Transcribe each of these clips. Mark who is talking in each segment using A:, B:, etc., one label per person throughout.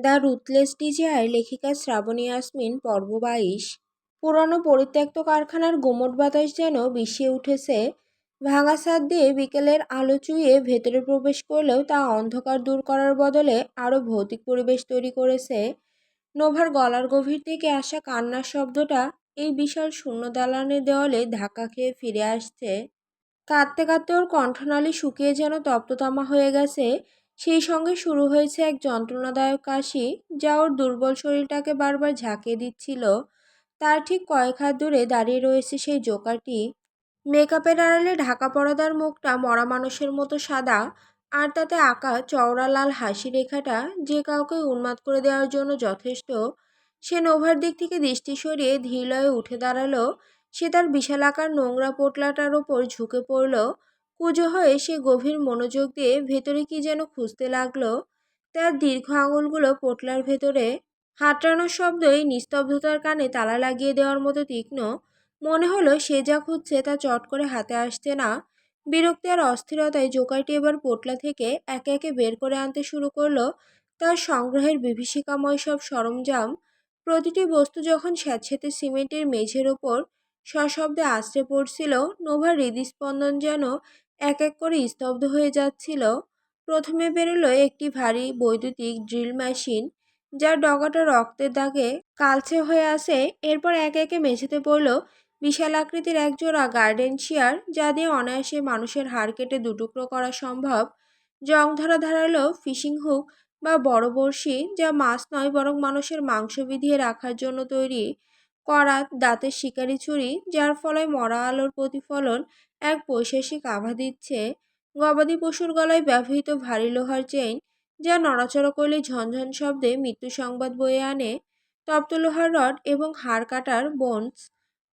A: The ruthless desire, লেখিকা শ্রাবণী ইয়াসমিন। পর্ব 22। পুরনো পরিত্যক্ত কারখানার গুমোট বাতাস যেন বিষিয়ে উঠেছে। ভাঙা ছাদ দিয়ে বিকেলের আলো চুইয়ে ভেতরে প্রবেশ করলেও তা অন্ধকার দূর করার বদলে আরও ভৌতিক পরিবেশ তৈরি করেছে। নোভার গলার গভীর থেকে আসা কান্নার শব্দটা এই বিশাল শূন্য দালানের দেওয়ালে ধাক্কা খেয়ে ফিরে আসছে। কাঁদতে কাঁদতে ওর কণ্ঠনালী শুকিয়ে যেন তপ্ততামা হয়ে গেছে। সেই সঙ্গে শুরু হয়েছে এক যন্ত্রণাদায়ক কাশি, যা ওর দুর্বল শরীরটাকে বারবার ঝাঁকিয়ে দিচ্ছিল। তার ঠিক কয়েক হাত দূরে দাঁড়িয়ে রয়েছে সেই জোকারটি। মেকআপের আড়ালে ঢাকা পড়াদার মুখটা মরা মানুষের মতো সাদা, আর তাতে আঁকা চওড়া লাল হাসি রেখাটা যে কাউকে উন্মাদ করে দেওয়ার জন্য যথেষ্ট। সে নোভার দিক থেকে দৃষ্টি সরিয়ে ধীরলয়ে উঠে দাঁড়ালো। সে তার বিশালাকার নোংরা পোটলাটার ওপর ঝুঁকে পড়ল। কুঁজো হয়ে সে গভীর মনোযোগ দিয়ে ভেতরে কি যেন খুঁজতে লাগলো। তার দীর্ঘ আঙুলগুলো পোটলার ভেতরে হাতড়ানোর শব্দই নিস্তব্ধতার কানে তালা লাগিয়ে দেওয়ার মতো তীক্ষ্ণ। মনে হলো সে যা খুঁজছে তা চট করে হাতে আসছে না। বিরক্তি আর অস্থিরতায় জোকারটি এবার পোটলা থেকে একে একে বের করে আনতে শুরু করলো তার সংগ্রহের বিভীষিকাময় সব সরঞ্জাম। প্রতিটি বস্তু যখন স্যাঁতসেঁতে সিমেন্টের মেঝের ওপর সশব্দে আছড়ে পড়ছিল, নোভার হৃদস্পন্দন যেন এক এক করে স্তব্ধ হয়ে যাচ্ছিল। প্রথমে বেরোলো একটি ভারী বৈদ্যুতিক ড্রিল মেশিন, যার ডগাটা রক্তের দাগে কালচে হয়ে আসে। এরপর একে একে মেঝেতে পড়ল বিশাল আকৃতির একজোড়া গার্ডেন শিয়ার, যা দিয়ে অনায়াসে মানুষের হাড় কেটে দুটুকরো করা সম্ভব। জং ধরা ধারালো ফিশিং হুক বা বড় বড়শি, যা মাছ নয় বরং মানুষের মাংস বিধিয়ে রাখার জন্য তৈরি। করাত দাঁতের শিকারি ছুরি, যার ফলে মরা আলোর প্রতিফলন এক পৈশাচিক আভা দিচ্ছে। গবাদি পশুর গলায় ব্যবহৃত ভারী লোহার চেইন, যা নড়াচড়া করলে ঝনঝন শব্দে মৃত্যু সংবাদ বয়ে আনে। তপ্ত লোহার রড এবং হাড় কাটার বোনস,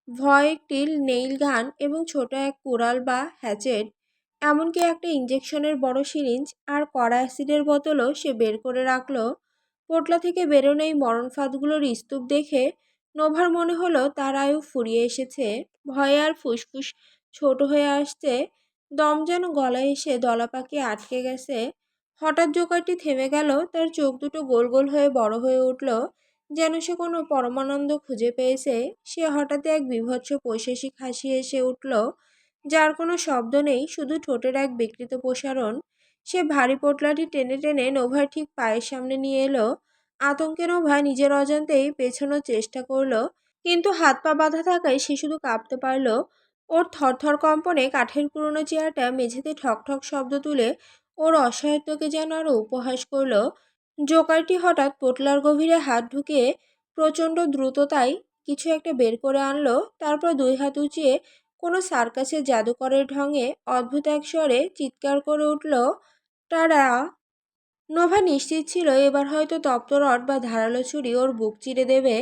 A: ভয় একটি নেইল গান এবং ছোট এক কুড়াল বা হ্যাচেট। এমনকি একটা ইঞ্জেকশনের বড় সিরিঞ্জ আর কড়া অ্যাসিডের বোতলও সে বের করে রাখলো। পোটলা থেকে বেরোনো এই মরণ ফাঁদগুলোর স্তূপ দেখে নোভার মনে হলো তার আয়ু ফুরিয়ে এসেছে। ভয়ে আর ফুসফুস ছোট হয়ে আসছে। দম যেন গলায় এসে দলা পাকিয়ে আটকে গেছে। হঠাৎ জোকারটি থেমে গেল। তার চোখ দুটো গোল গোল হয়ে বড় হয়ে উঠল, যেন সে কোনো পরমানন্দ খুঁজে পেয়েছে। সে হঠাৎ এক বীভৎস পৈশাচিক হাসি এসে উঠল, যার কোনো শব্দ নেই, শুধু ঠোঁটের এক বিকৃত প্রসারণ। সে ভারী পোটলাটি টেনে টেনে নোভার ঠিক পায়ের সামনে নিয়ে এলো। আতঙ্কে নোভা নিজের অজান্তেই পেছনোর চেষ্টা করলো, কিন্তু হাত পা বাঁধা থাকায় সে শুধু কাঁপতে পারল। ওর থরথর কম্পনে কাঠের পুরনো চেয়ারটা মেঝেতে ঠক ঠক শব্দ তুলে ওর অসহায়ত্বকে যেন আরো উপহাস করলো। জোকারটি হঠাৎ পোটলার গভীরে হাত ঢুকিয়ে প্রচণ্ড দ্রুততায় কিছু একটা বের করে আনলো। তারপর দুই হাত উঁচিয়ে কোনো সার্কাসের জাদুকরের ঢঙে অদ্ভুত এক স্বরে চিৎকার করে উঠল, টাডা! নোভা নিশ্চিত ছিল এবার হয়তো তপ্ত রড বা ধারালো ছুরি ওর বুক চিরে দেবে।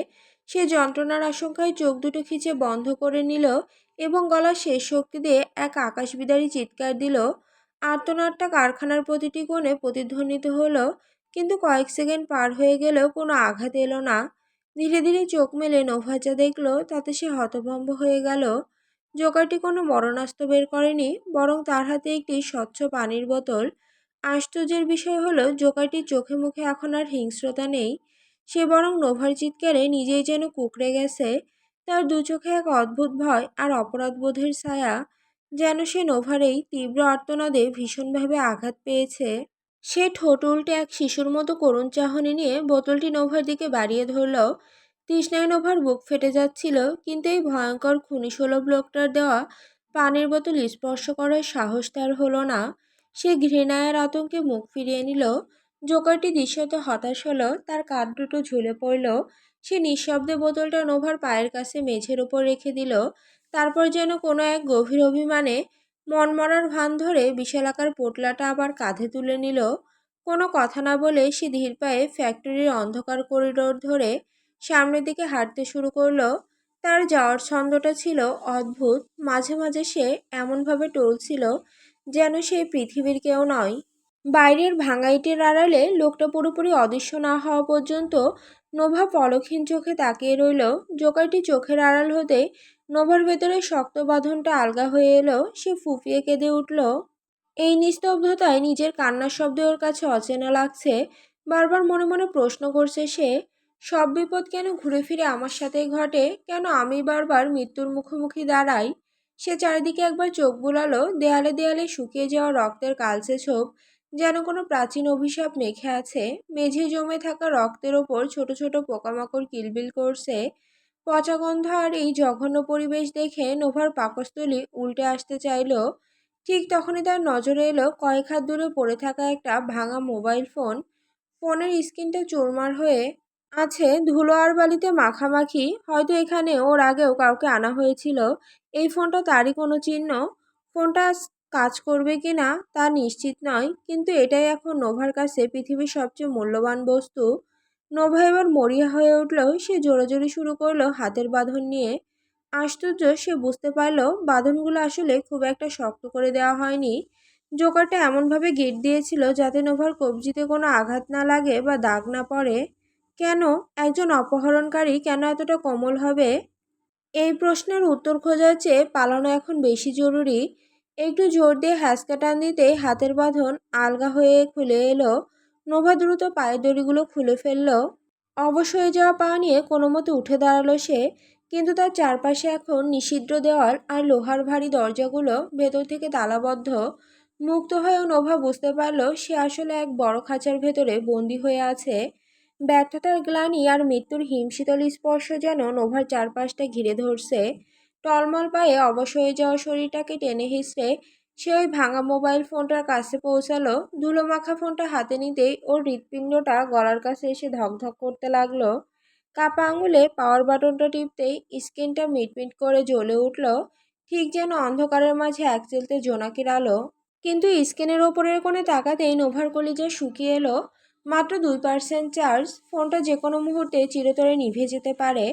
A: সে যন্ত্রণার আশঙ্কায় চোখ দুটো খিচে বন্ধ করে নিল এবং গলার শেষ শক্তি দিয়ে এক আকাশবিদারী চিৎকার দিল। আর্তনাদটা কারখানার প্রতিটি কোণে প্রতিধ্বনিত হলো, কিন্তু কয়েক সেকেন্ড পার হয়ে গেলেও কোনো আঘাত এলো না। ধীরে ধীরে চোখ মেলে নোভা যা দেখল তাতে সে হতভম্ব হয়ে গেল। জোকারটি কোনো মরণাস্ত্র বের করেনি, বরং তার হাতে একটি স্বচ্ছ পানির বোতল। আশ্চর্যের বিষয় হলো জোকারটির চোখে মুখে এখন আর হিংস্রতা নেই। সে বরং নোভার চিৎকারে নিজেই যেন কুঁকড়ে গেছে। তার দু চোখে এক অদ্ভুত ভয় আর অপরাধবোধের ছায়া, যেন সে নোভার এই তীব্র আর্তনাদে ভীষণভাবে আঘাত পেয়েছে। সে ঠোঁট উল্টে এক শিশুর মতো করুণ চাহনি নিয়ে বোতলটি নোভার দিকে বাড়িয়ে ধরল। তৃষ্ণায় নোভার বুক ফেটে যাচ্ছিল, কিন্তু এই ভয়ঙ্কর খুনিসুলভ লোকটার দেওয়া পানির বোতল স্পর্শ করার সাহস তার হলো না। সে ঘৃণায় আর আতঙ্কে মুখ ফিরিয়ে নিল। জোকারটি দৃশ্যত হতাশ হলো, তার কাঁধ দুটো ঝুলে পড়ল। সে নিঃশব্দে বোতলটা নোভার পায়ের কাছে মেঝের ওপর রেখে দিল। তারপর যেন কোনো এক গভীর অভিমানে মনমরার ভান ধরে বিশালাকার পোটলাটা আবার কাঁধে তুলে নিল। কোনো কথা না বলে সে ধীর পায়ে ফ্যাক্টরির অন্ধকার করিডোর ধরে সামনের দিকে হাঁটতে শুরু করলো। তার যাওয়ার ছন্দটা ছিল অদ্ভুত। মাঝে মাঝে সে এমনভাবে টলছিল যেন সে পৃথিবীর কেউ নয়। বাইরের ভাঙা ইটের আড়ালে লোকটা পুরোপুরি অদৃশ্য না হওয়া পর্যন্ত নোভা পলকহীন চোখে তাকিয়ে রইল। জোকারটি চোখের আড়াল হতে নোভার ভেতরে শক্ত বাঁধনটা আলগা হয়ে এলো। সে ফুঁপিয়ে কেঁদে উঠল। এই নিস্তব্ধতায় নিজের কান্নার শব্দ ওর কাছে অচেনা লাগছে। বারবার মনে মনে প্রশ্ন করছে সে, সব বিপদ কেন ঘুরে ফিরে আমার সাথেই ঘটে, কেন আমি বারবার মৃত্যুর মুখোমুখি দাঁড়াই। সে চারিদিকে একবার চোখ বুলালো, দেয়ালে দেয়ালে শুকিয়ে যাওয়া রক্তের কালচে ছোপ যেন কোনো প্রাচীন অভিশাপ মেখে আছে। মেঝে জমে থাকা রক্তের ওপর ছোট ছোট পোকামাকড় কিলবিল করছে। পচা গন্ধ আর এই জঘন্য পরিবেশ দেখে নোভার পাকস্থলী উল্টে আসতে চাইল। ঠিক তখনই তার নজরে এলো কয়েক হাত দূরে পড়ে থাকা একটা ভাঙা মোবাইল ফোন। ফোনের স্ক্রিনটা চুরমার হয়ে আছে ধুলো আর বালিতে মাখামাখি, হয়তো এখানে ওর আগেও কাউকে আনা হয়েছিল। এই ফোনটা তারই কোনো চিহ্ন। ফোনটা আজ কাজ করবে কিনা তা নিশ্চিত নয়, কিন্তু এটাই এখন নোভার কাছে পৃথিবীর সবচেয়ে মূল্যবান বস্তু। নোভা এবার মরিয়া হয়ে উঠল, সে জোরাজোরি শুরু করলো হাতের বাঁধন নিয়ে। আশ্চর্য, সে বুঝতে পারলো বাঁধনগুলো আসলে খুব একটা শক্ত করে দেওয়া হয়নি। জোকারটা এমনভাবে গেট দিয়েছিল যাতে নোভার কবজিতে কোনো আঘাত না লাগে বা দাগ না পড়ে। কেন? একজন অপহরণকারী কেন এতটা কোমল হবে? এই প্রশ্নের উত্তর খোঁজার চেয়ে পালানো এখন বেশি জরুরি। একটু জোর দিয়ে হ্যাঁচকা টান দিতেই হাতের বাঁধন আলগা হয়ে খুলে এলো। নোভা দ্রুত পায়ের দড়িগুলো খুলে ফেলল। অবশ হয়ে যাওয়া পা নিয়ে কোনো মতে উঠে দাঁড়ালো সে, কিন্তু তার চারপাশে এখন নিষিদ্ধ দেওয়াল আর লোহার ভারী দরজাগুলো ভেতর থেকে তালাবদ্ধ। মুক্ত হয়েও নোভা বুঝতে পারল সে আসলে এক বড় খাঁচার ভেতরে বন্দি হয়ে আছে। ব্যর্থতার গ্লানি আর মৃত্যুর হিমশীতল স্পর্শ যেন নোভার চারপাশটা ঘিরে ধরছে। টলমল পায়ে অবশ হয়ে যাওয়া শরীরটাকে টেনে হিঁচড়ে সে ওই ভাঙা মোবাইল ফোনটার কাছে পৌঁছালো। ধুলো মাখা ফোনটা হাতে নিতেই ওর হৃৎপিণ্ডটা গলার কাছে এসে ধকধক করতে লাগলো। কাপা আঙুলে পাওয়ার বাটনটা টিপতেই স্ক্রিনটা মিটমিট করে জ্বলে উঠল, ঠিক যেন অন্ধকারের মাঝে এক চিলতে জোনাকির আলো। কিন্তু স্ক্রিনের ওপরের কোণে তাকাতেই নোভার কলিজা শুকিয়ে এলো। মাত্র 2% চার্জ, ফোনটা যে কোনো মুহূর্তে চিরতরে নিভে যেতে পারে।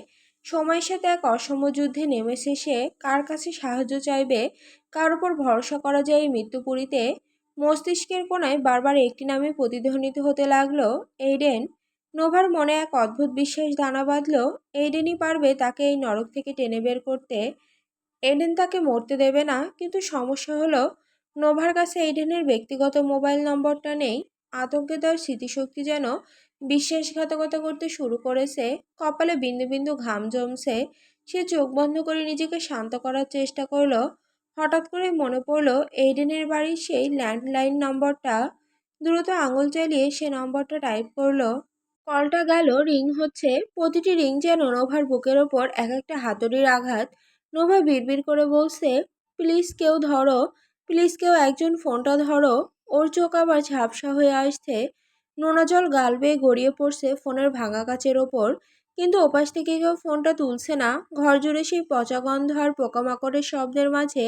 A: সময়ের সাথে এক অসম যুদ্ধে নেমেছে সে, কার কাছে সাহায্য চাইবে, কার উপর ভরসা করা যায় এই মৃত্যুপুরীতে। মস্তিষ্কের কোণায় বারবার একটি নামে প্রতিধ্বনিত হতে লাগলো, এইডেন। নোভার মনে এক অদ্ভুত বিশ্বাস দানা বাঁধল, এইডেনই পারবে তাকে এই নরক থেকে টেনে বের করতে। এডেন তাকে মরতে দেবে না, কিন্তু সমস্যা হলো নোভার কাছে এডেনের ব্যক্তিগত মোবাইল নম্বরটা নেই। আতঙ্কে তার স্মৃতিশক্তি যেন বিশ্বাসঘাতকতা করতে শুরু করেছে। কপালে বিন্দু বিন্দু ঘাম জমছে। সে চোখ বন্ধ করে নিজেকে শান্ত করার চেষ্টা করলো। হঠাৎ করে মনে পড়লো এইডেনের বাড়ির সেই ল্যান্ডলাইন নম্বরটা। দ্রুত আঙুল চালিয়ে সে নম্বরটা টাইপ করলো। কলটা গেল, রিং হচ্ছে। প্রতিটি রিং যেন নোভার বুকের ওপর এক একটা হাতুড়ির আঘাত। নোভা বিড়বিড় করে বলছে, প্লিজ কেউ ধরো, প্লিজ কেউ একজন ফোনটা ধরো। ওর চোখ আবার ঝাপসা হয়ে আসছে। নোনা জল গাল বেয়ে গড়িয়ে পড়ছে ফোনের ভাঙা কাচের ওপর, কিন্তু ওপাশ থেকে কেউ ফোনটা তুলছে না। ঘর জুড়ে সেই পচা গন্ধ আর পোকামাকড়ের শব্দের মাঝে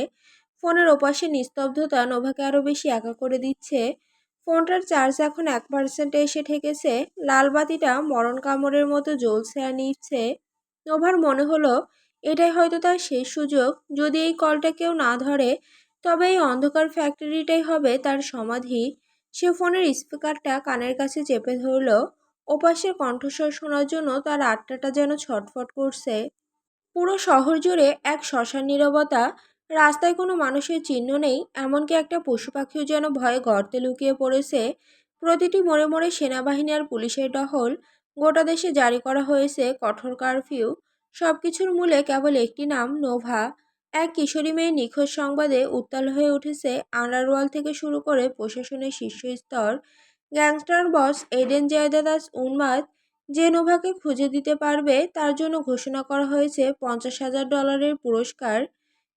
A: ফোনের ওপাশে নিস্তব্ধতা নোভাকে আরো বেশি একা করে দিচ্ছে। ফোনটার চার্জ এখন 1% এসে ঠেকেছে। লাল বাতিটা মরণ কামড়ের মতো জ্বলছে আর নিভছে। নোভার মনে হলো এটাই হয়তো তার শেষ সুযোগ। যদি এই কলটা কেউ না ধরে, তবে এই অন্ধকার ফ্যাক্টরিটাই হবে তার সমাধি। সে ফোনের স্পিকারটা কানের কাছে চেপে ধরল। ওপাশের কণ্ঠস্বর শোনার জন্য তার আত্মাটা যেন ছটফট করছে। পুরো শহর জুড়ে এক শ্মশান নীরবতা। রাস্তায় কোনো মানুষের চিহ্ন নেই, এমনকি একটা পশু পাখিও যেন ভয়ে গর্তে লুকিয়ে পড়েছে। প্রতিটি মোড়ে মোড়ে সেনাবাহিনী আর পুলিশের টহল। গোটা দেশে জারি করা হয়েছে কঠোর কারফিউ। সবকিছুর মূলে কেবল একটি নাম, নোভা। এক কিশোরী মেয়ের নিখোঁজ সংবাদে উত্তাল হয়ে উঠেছে আন্ডারওয়ার্ল্ড থেকে শুরু করে প্রশাসনের শীর্ষস্তর। গ্যাংস্টার বস এডেন জয়দাদাস উন্মাদ, যে নোভাকে খুঁজে দিতে পারবে তার জন্য ঘোষণা করা হয়েছে $50,000 পুরস্কার।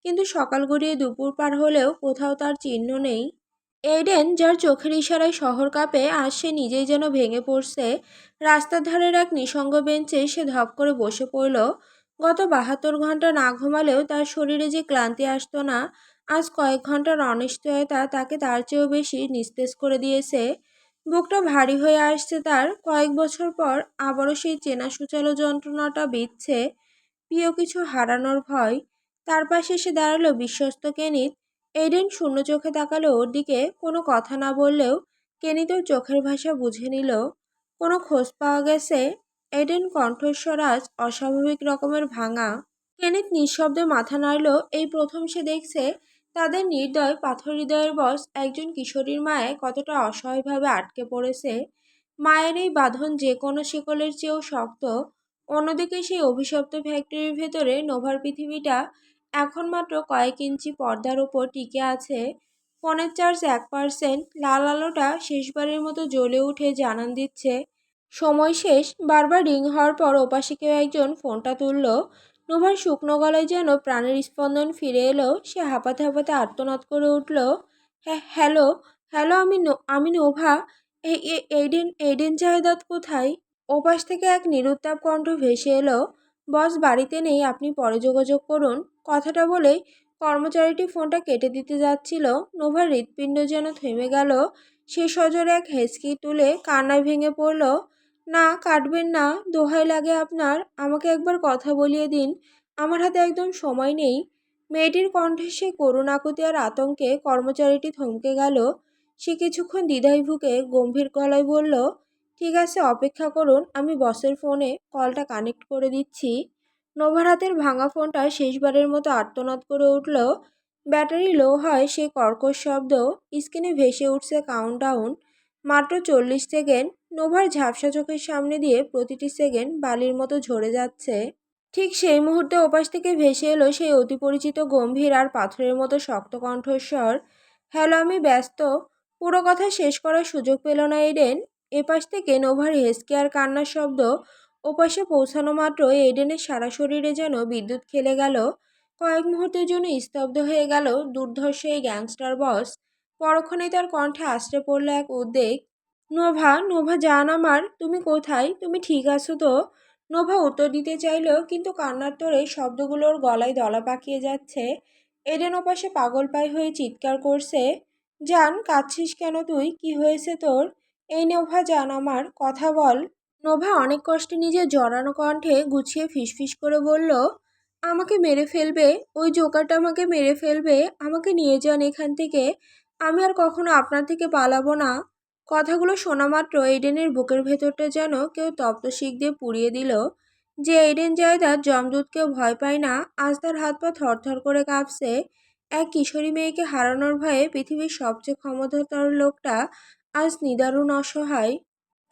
A: কিন্তু সকাল গড়িয়ে দুপুর পার হলেও কোথাও তার চিহ্ন নেই। এডেন, যার চোখের ইশারায় শহর কাঁপে, আজ সে নিজেই যেন ভেঙে পড়ছে। রাস্তার ধারের এক নিঃসঙ্গ বেঞ্চে সে ধপ করে বসে পড়ল। গত 72 ঘন্টা না ঘুমালেও তার শরীরে যে ক্লান্তি আসতো না, আজ কয়েক ঘন্টার অনিশ্চয়তা তাকে তার চেয়েও বেশি নিস্তেজ করে দিয়েছে। বুকটা ভারী হয়ে আসছে তার। কয়েক বছর পর আবারও সেই চেনা সুচালো যন্ত্রণাটা বিঁধছে। প্রিয় কিছু হারানোর ভয়। তার পাশে এসে দাঁড়ালো বিশ্বস্ত কেনিত। এডেন শূন্য চোখে তাকালো ওর দিকে, কোনো কথা না বললেও কেনিত ওর চোখের ভাষা বুঝে নিল। কোনো খোঁজ পাওয়া গেছে? এডেন কণ্ঠস্বর আজ অস্বাভাবিক রকমের ভাঙা। কেনিত নিঃশব্দে মাথা নাড়ল। এই প্রথম সে দেখছে তাদের নির্দয় পাথর হৃদয়ের বস একজন কিশোরীর মায়ে কতটা অসহায়ভাবে আটকে পড়েছে। মায়ের এই বাঁধন যে কোনো শিকলের চেয়েও শক্ত। অন্যদিকে সেই অভিশপ্ত ফ্যাক্টরির ভেতরে নোভার পৃথিবীটা এখন মাত্র কয়েক ইঞ্চি পর্দার ওপর টিকে আছে। ফোনের চার্জ 1%। লাল আলোটা শেষবারের মতো জ্বলে উঠে জানান দিচ্ছে সময় শেষ। বারবার রিং হওয়ার পর ওপাশে কেউ একজন ফোনটা তুলল। নোভার শুকনো গলায় যেন প্রাণের স্পন্দন ফিরে এলো। সে হাঁপাতে হাঁপাতে আর্তনাদ করে উঠল, হ্যাঁ, হ্যালো, হ্যালো, আমি নোভা। এইডেন এইডেন জায়দাদ কোথায়? ওপাশ থেকে এক নিরুত্তাপ কণ্ঠ ভেসে এলো, বস বাড়িতে নেই, আপনি পরে যোগাযোগ করুন। কথাটা বলেই কর্মচারীটি ফোনটা কেটে দিতে যাচ্ছিল। নোভার হৃৎপিণ্ড যেন থেমে গেল। সে সজোরে এক হেঁচকি তুলে কান্নায় ভেঙে পড়ল। না, কাটবেন না, দোহাই লাগে আপনার, আমাকে একবার কথা বলিয়ে দিন, আমার হাতে একদম সময় নেই। মেয়েটির কণ্ঠে সে করুণ আকুতি আর আতঙ্কে কর্মচারীটি থমকে গেল। সে কিছুক্ষণ দ্বিধায় ভুগে গম্ভীর গলায় বলল, ঠিক আছে, অপেক্ষা করুন, আমি বসের ফোনে কলটা কানেক্ট করে দিচ্ছি। নোভার হাতের ভাঙা ফোনটা শেষবারের মতো আর্তনাদ করে উঠল। ব্যাটারি লো হয় সেই কর্কশ শব্দ। স্ক্রিনে ভেসে উঠছে কাউন্টডাউন, মাত্র 40 সেকেন্ড। নোভার ঝাপসা চোখের সামনে দিয়ে প্রতিটি সেকেন্ড বালির মতো ঝরে যাচ্ছে। ঠিক সেই মুহূর্তে ওপাশ থেকে ভেসে এলো সেই অতি পরিচিত গম্ভীর আর পাথরের মতো শক্ত কণ্ঠস্বর, হ্যালো, আমি ব্যস্ত। পুরো কথা শেষ করার সুযোগ পেল না এডেন। এপাশ থেকে নোভার হেসকে আর কান্নার শব্দ ওপাশে পৌঁছানো মাত্র এডেনের সারা শরীরে যেন বিদ্যুৎ খেলে গেল। কয়েক মুহূর্তের জন্য স্তব্ধ হয়ে গেল দুর্ধর্ষ এই গ্যাংস্টার বস। পরক্ষণে তার কণ্ঠে আশ্রে পড়ল এক উদ্বেগ, নোভা, নোভা জান আমার, তুমি কোথায়, তুমি ঠিক আছো তো? নোভা উত্তর দিতে চাইল, কিন্তু কান্নার তোড়ে শব্দগুলোর গলায় দলা পাকিয়ে যাচ্ছে। এডেন ওপাশে পাগল পায় হয়ে চিৎকার করছে, জান, কাঁদছিস কেন তুই, কি হয়েছে তোর? এই নোভা জান আমার, কথা বল। নোভা অনেক কষ্টে নিজের জড়ানো কণ্ঠে গুছিয়ে ফিসফিস করে বলল, আমাকে মেরে ফেলবে, ওই জোকারটা আমাকে মেরে ফেলবে, আমাকে নিয়ে যান এখান থেকে, আমি আর কখনো আপনার থেকে পালাবো না। কথাগুলো শোনা মাত্র এডেনের বুকের ভেতরটা যেন কেউ তপ্ত শিক দিয়ে পুড়িয়ে দিল। যে এডেন জায়দার যমদূতকেও ভয় পায় না, আজ তার হাত পা থরথর করে কাঁপছে। এক কিশোরী মেয়েকে হারানোর ভয়ে পৃথিবীর সবচেয়ে ক্ষমতাধর লোকটা আজ নিদারুণ অসহায়।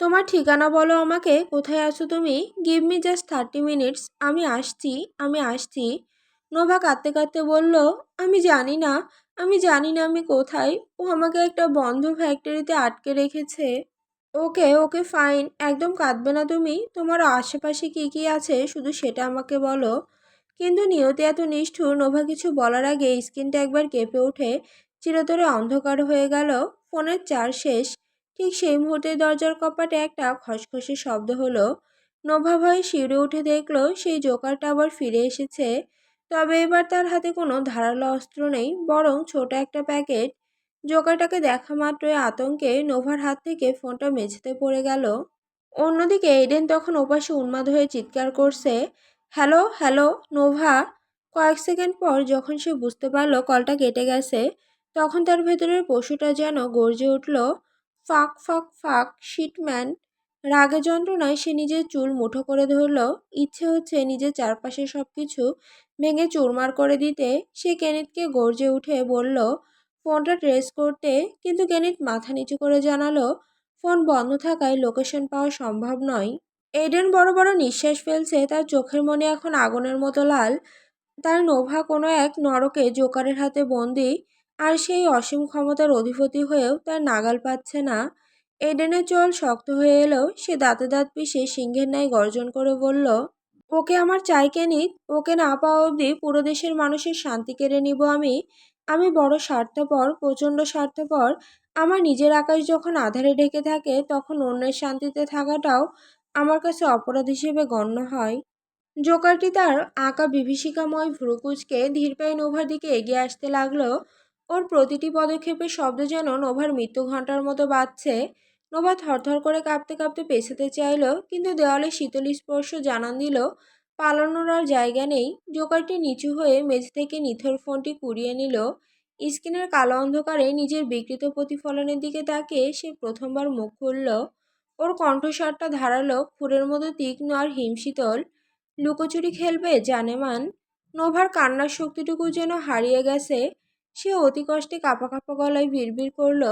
A: তোমার ঠিকানা বলো আমাকে, কোথায় আছো তুমি? গিভ মি জাস্ট 30 মিনিটস, আমি আসছি, আমি আসছি। নোভা কাঁদতে কাঁদতে বলল, আমি জানি না, আমি জানি না আমি কোথায়, ও আমাকে একটা বন্ধ ফ্যাক্টরিতে আটকে রেখেছে। ওকে, ওকে, ফাইন, একদম কাঁদবে না তুমি, তোমার আশেপাশে কি কি আছে শুধু সেটা আমাকে বলো। কিন্তু নিয়তি এত নিষ্ঠুর, নোভা কিছু বলার আগে স্ক্রিনটা একবার কেঁপে ওঠে, চিরতরে অন্ধকার হয়ে গেল। ফোনের চার্জ শেষ। ঠিক সেই মুহূর্তে দরজার কপাটে একটা খসখসে শব্দ হলো। নোভা ভয়ে শিউরে উঠে দেখলো সেই জোকারটা আবার ফিরে এসেছে। তবে এবার তার হাতে কোনো ধারালো অস্ত্র নেই, বরং ছোট একটা প্যাকেট। জোকারটাকে দেখা মাত্রই আতঙ্কে নোভার হাত থেকে ফোনটা মেঝেতে পড়ে গেল। অন্যদিকে এডেন তখন ওপাশে উন্মাদ হয়ে চিৎকার করছে, হ্যালো, হ্যালো, নোভা। কয়েক সেকেন্ড পর যখন সে বুঝতে পারল কলটা কেটে গেছে, তখন তার ভেতরের পশুটা যেন গর্জে উঠল, ফাক, ফাক, ফাক, শিটম্যান। রাগে যন্ত্রণায় সে নিজের চুল মুঠো করে ধরল। ইচ্ছে হচ্ছে নিজের চারপাশে সবকিছু ভেঙে চুরমার করে দিতে। সে কেনিতকে গর্জে উঠে বলল, ফোনটা ট্রেস করতে, কিন্তু কেনিত মাথা নিচু করে জানালো, ফোন বন্ধ থাকায় লোকেশন পাওয়া সম্ভব নয়। এডেন বড় বড় নিঃশ্বাস ফেলছে, তার চোখের মনে এখন আগুনের মতো লাল। তার নোভা কোনো এক নরকে জোকারের হাতে বন্দি, আর সেই অসীম ক্ষমতার অধিপতি হয়েও তার নাগাল পাচ্ছে না। এডেনের চোয়াল শক্ত হয়ে এলো। সে দাঁতে দাঁত পিষে সিংহের ন্যায় গর্জন করে বলল, ওকে আমার চাই কেনিত, ওকে না পাওয়া অবধি পুরো দেশের মানুষের শান্তি কেড়ে নিব আমি। আমি বড় স্বার্থপর, প্রচণ্ড স্বার্থপর। আমার নিজের আকাশ যখন আঁধারে ঢেকে থাকে, তখন অন্যের শান্তিতে থাকাটাও আমার কাছে অপরাধ হিসেবে গণ্য হয়। জোকারটি তার আঁকা বিভীষিকাময় ভ্রুকুচকে ধীর পায়ে নোভার দিকে এগিয়ে আসতে লাগলো। ওর প্রতিটি পদক্ষেপের শব্দ যেন নোভার মৃত্যু ঘণ্টার মতো বাজছে। নোভা থরথর করে কাঁপতে কাঁপতে পেছাতে চাইল, কিন্তু দেওয়ালে শীতল স্পর্শ জানান দিল পালানোর আর জায়গা নেই। জোকারটি নিচু হয়ে মেঝে থেকে নিথর ফোনটি কুড়িয়ে নিল। স্ক্রিনের কালো অন্ধকারে নিজের বিকৃত প্রতিফলনের দিকে তাকিয়ে সে প্রথমবার মুখ খুলল। ওর কণ্ঠস্বরটা ধারালো, খুরের মতো তীক্ষ্ণ আর হিমশীতল। লুকোচুরি খেলবে জানেমান? নোভার কান্নার শক্তিটুকু যেন হারিয়ে গেছে। সে অতি কষ্টে কাঁপা কাঁপা গলায় বিড়বিড় করল,